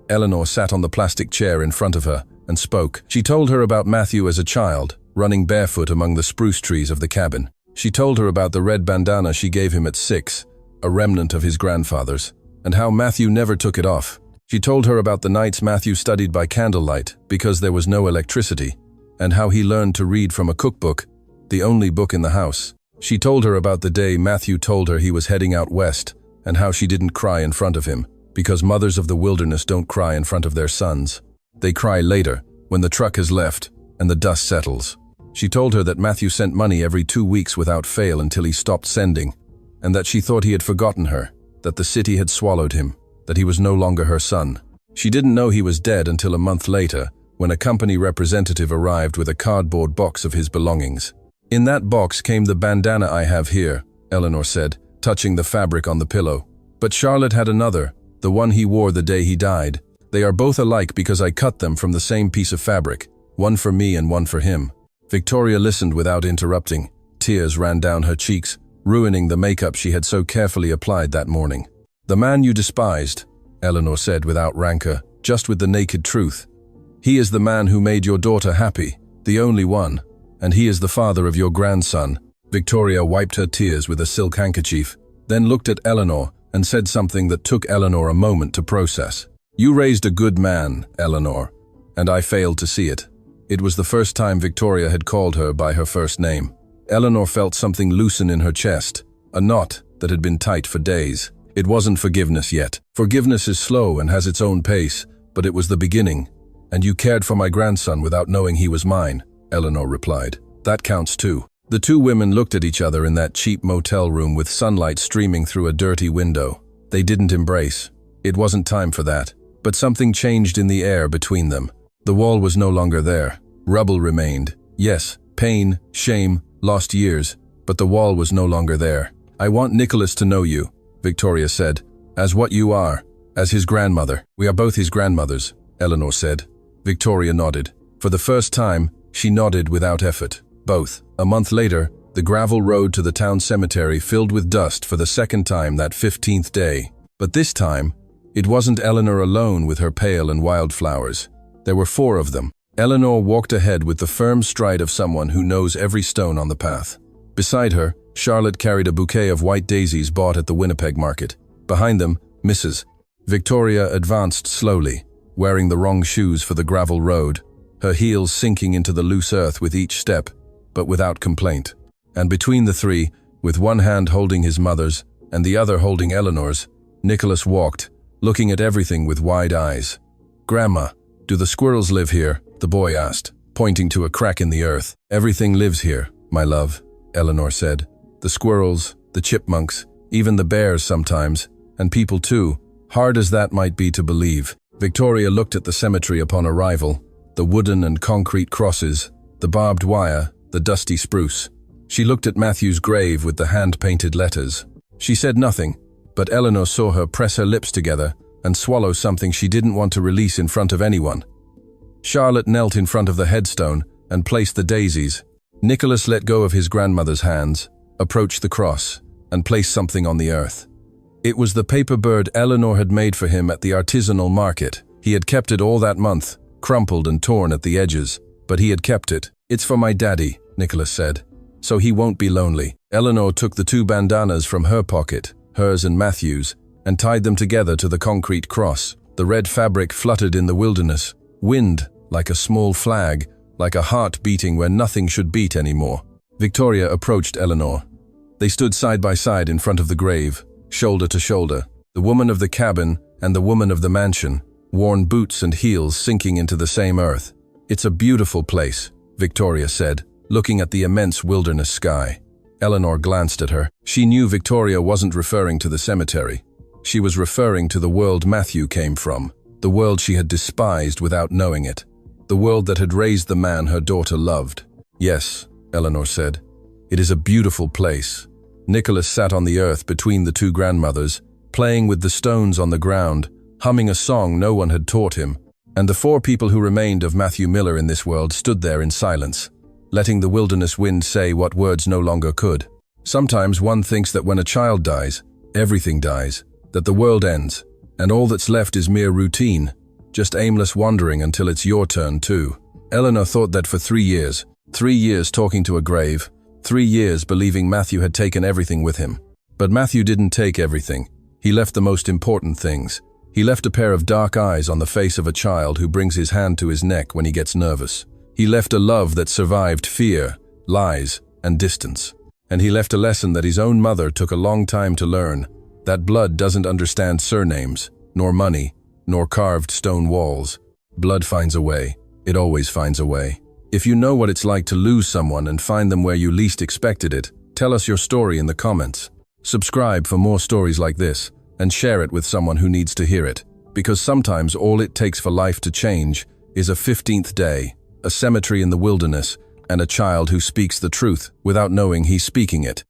Eleanor sat on the plastic chair in front of her and spoke. She told her about Matthew as a child, running barefoot among the spruce trees of the cabin. She told her about the red bandana she gave him at 6, a remnant of his grandfather's, and how Matthew never took it off. She told her about the nights Matthew studied by candlelight because there was no electricity, and how he learned to read from a cookbook, the only book in the house. She told her about the day Matthew told her he was heading out west, and how she didn't cry in front of him, because mothers of the wilderness don't cry in front of their sons. They cry later, when the truck has left and the dust settles. She told her that Matthew sent money every 2 weeks without fail until he stopped sending, and that she thought he had forgotten her, that the city had swallowed him, that he was no longer her son. She didn't know he was dead until a month later, when a company representative arrived with a cardboard box of his belongings. "In that box came the bandana I have here," Eleanor said, touching the fabric on the pillow. "But Charlotte had another, the one he wore the day he died. They are both alike because I cut them from the same piece of fabric, one for me and one for him." Victoria listened without interrupting. Tears ran down her cheeks, ruining the makeup she had so carefully applied that morning. "The man you despised," Eleanor said without rancor, just with the naked truth. "He is the man who made your daughter happy, the only one, and he is the father of your grandson." Victoria wiped her tears with a silk handkerchief, then looked at Eleanor and said something that took Eleanor a moment to process. "You raised a good man, Eleanor, and I failed to see it." It was the first time Victoria had called her by her first name. Eleanor felt something loosen in her chest, a knot that had been tight for days. It wasn't forgiveness yet. Forgiveness is slow and has its own pace, but it was the beginning. And you cared for my grandson without knowing he was mine, Eleanor replied. That counts too. The two women looked at each other in that cheap motel room with sunlight streaming through a dirty window. They didn't embrace. It wasn't time for that. But something changed in the air between them. The wall was no longer there. Rubble remained. Yes, pain, shame, lost years, but the wall was no longer there. I want Nicholas to know you, Victoria said, as what you are, as his grandmother. We are both his grandmothers, Eleanor said. Victoria nodded. For the first time, she nodded without effort. Both. A month later, the gravel road to the town cemetery filled with dust for the second time that 15th day. But this time, it wasn't Eleanor alone with her pail and wildflowers. There were 4 of them. Eleanor walked ahead with the firm stride of someone who knows every stone on the path. Beside her, Charlotte carried a bouquet of white daisies bought at the Winnipeg market. Behind them, Mrs. Victoria advanced slowly, wearing the wrong shoes for the gravel road, her heels sinking into the loose earth with each step, but without complaint. And between the 3, with one hand holding his mother's and the other holding Eleanor's, Nicholas walked, looking at everything with wide eyes. Grandma, do the squirrels live here? The boy asked, pointing to a crack in the earth. Everything lives here, my love, Eleanor said. The squirrels, the chipmunks, even the bears sometimes, and people too, hard as that might be to believe. Victoria looked at the cemetery upon arrival, the wooden and concrete crosses, the barbed wire, the dusty spruce. She looked at Matthew's grave with the hand-painted letters. She said nothing, but Eleanor saw her press her lips together and swallow something she didn't want to release in front of anyone. Charlotte knelt in front of the headstone and placed the daisies. Nicholas let go of his grandmother's hands, approached the cross, and placed something on the earth. It was the paper bird Eleanor had made for him at the artisanal market. He had kept it all that month, crumpled and torn at the edges, but he had kept it. It's for my daddy, Nicholas said, so he won't be lonely. Eleanor took the 2 bandanas from her pocket, hers and Matthew's, and tied them together to the concrete cross. The red fabric fluttered in the wilderness. Wind, like a small flag, like a heart beating where nothing should beat anymore. Victoria approached Eleanor. They stood side by side in front of the grave, shoulder to shoulder, the woman of the cabin and the woman of the mansion, worn boots and heels sinking into the same earth. It's a beautiful place, Victoria said, looking at the immense wilderness sky. Eleanor glanced at her. She knew Victoria wasn't referring to the cemetery. She was referring to the world Matthew came from, the world she had despised without knowing it, the world that had raised the man her daughter loved. Yes, Eleanor said, it is a beautiful place. Nicholas sat on the earth between the 2 grandmothers, playing with the stones on the ground, humming a song no one had taught him, and the 4 people who remained of Matthew Miller in this world stood there in silence, letting the wilderness wind say what words no longer could. Sometimes one thinks that when a child dies, everything dies, that the world ends, and all that's left is mere routine, just aimless wandering until it's your turn too. Eleanor thought that for 3 years, 3 years talking to a grave, 3 years believing Matthew had taken everything with him. But Matthew didn't take everything. He left the most important things. He left a pair of dark eyes on the face of a child who brings his hand to his neck when he gets nervous. He left a love that survived fear, lies, and distance. And he left a lesson that his own mother took a long time to learn, that blood doesn't understand surnames, nor money, nor carved stone walls. Blood finds a way. It always finds a way. If you know what it's like to lose someone and find them where you least expected it, tell us your story in the comments. Subscribe for more stories like this, and share it with someone who needs to hear it. Because sometimes all it takes for life to change is a 15th day, a cemetery in the wilderness, and a child who speaks the truth without knowing he's speaking it.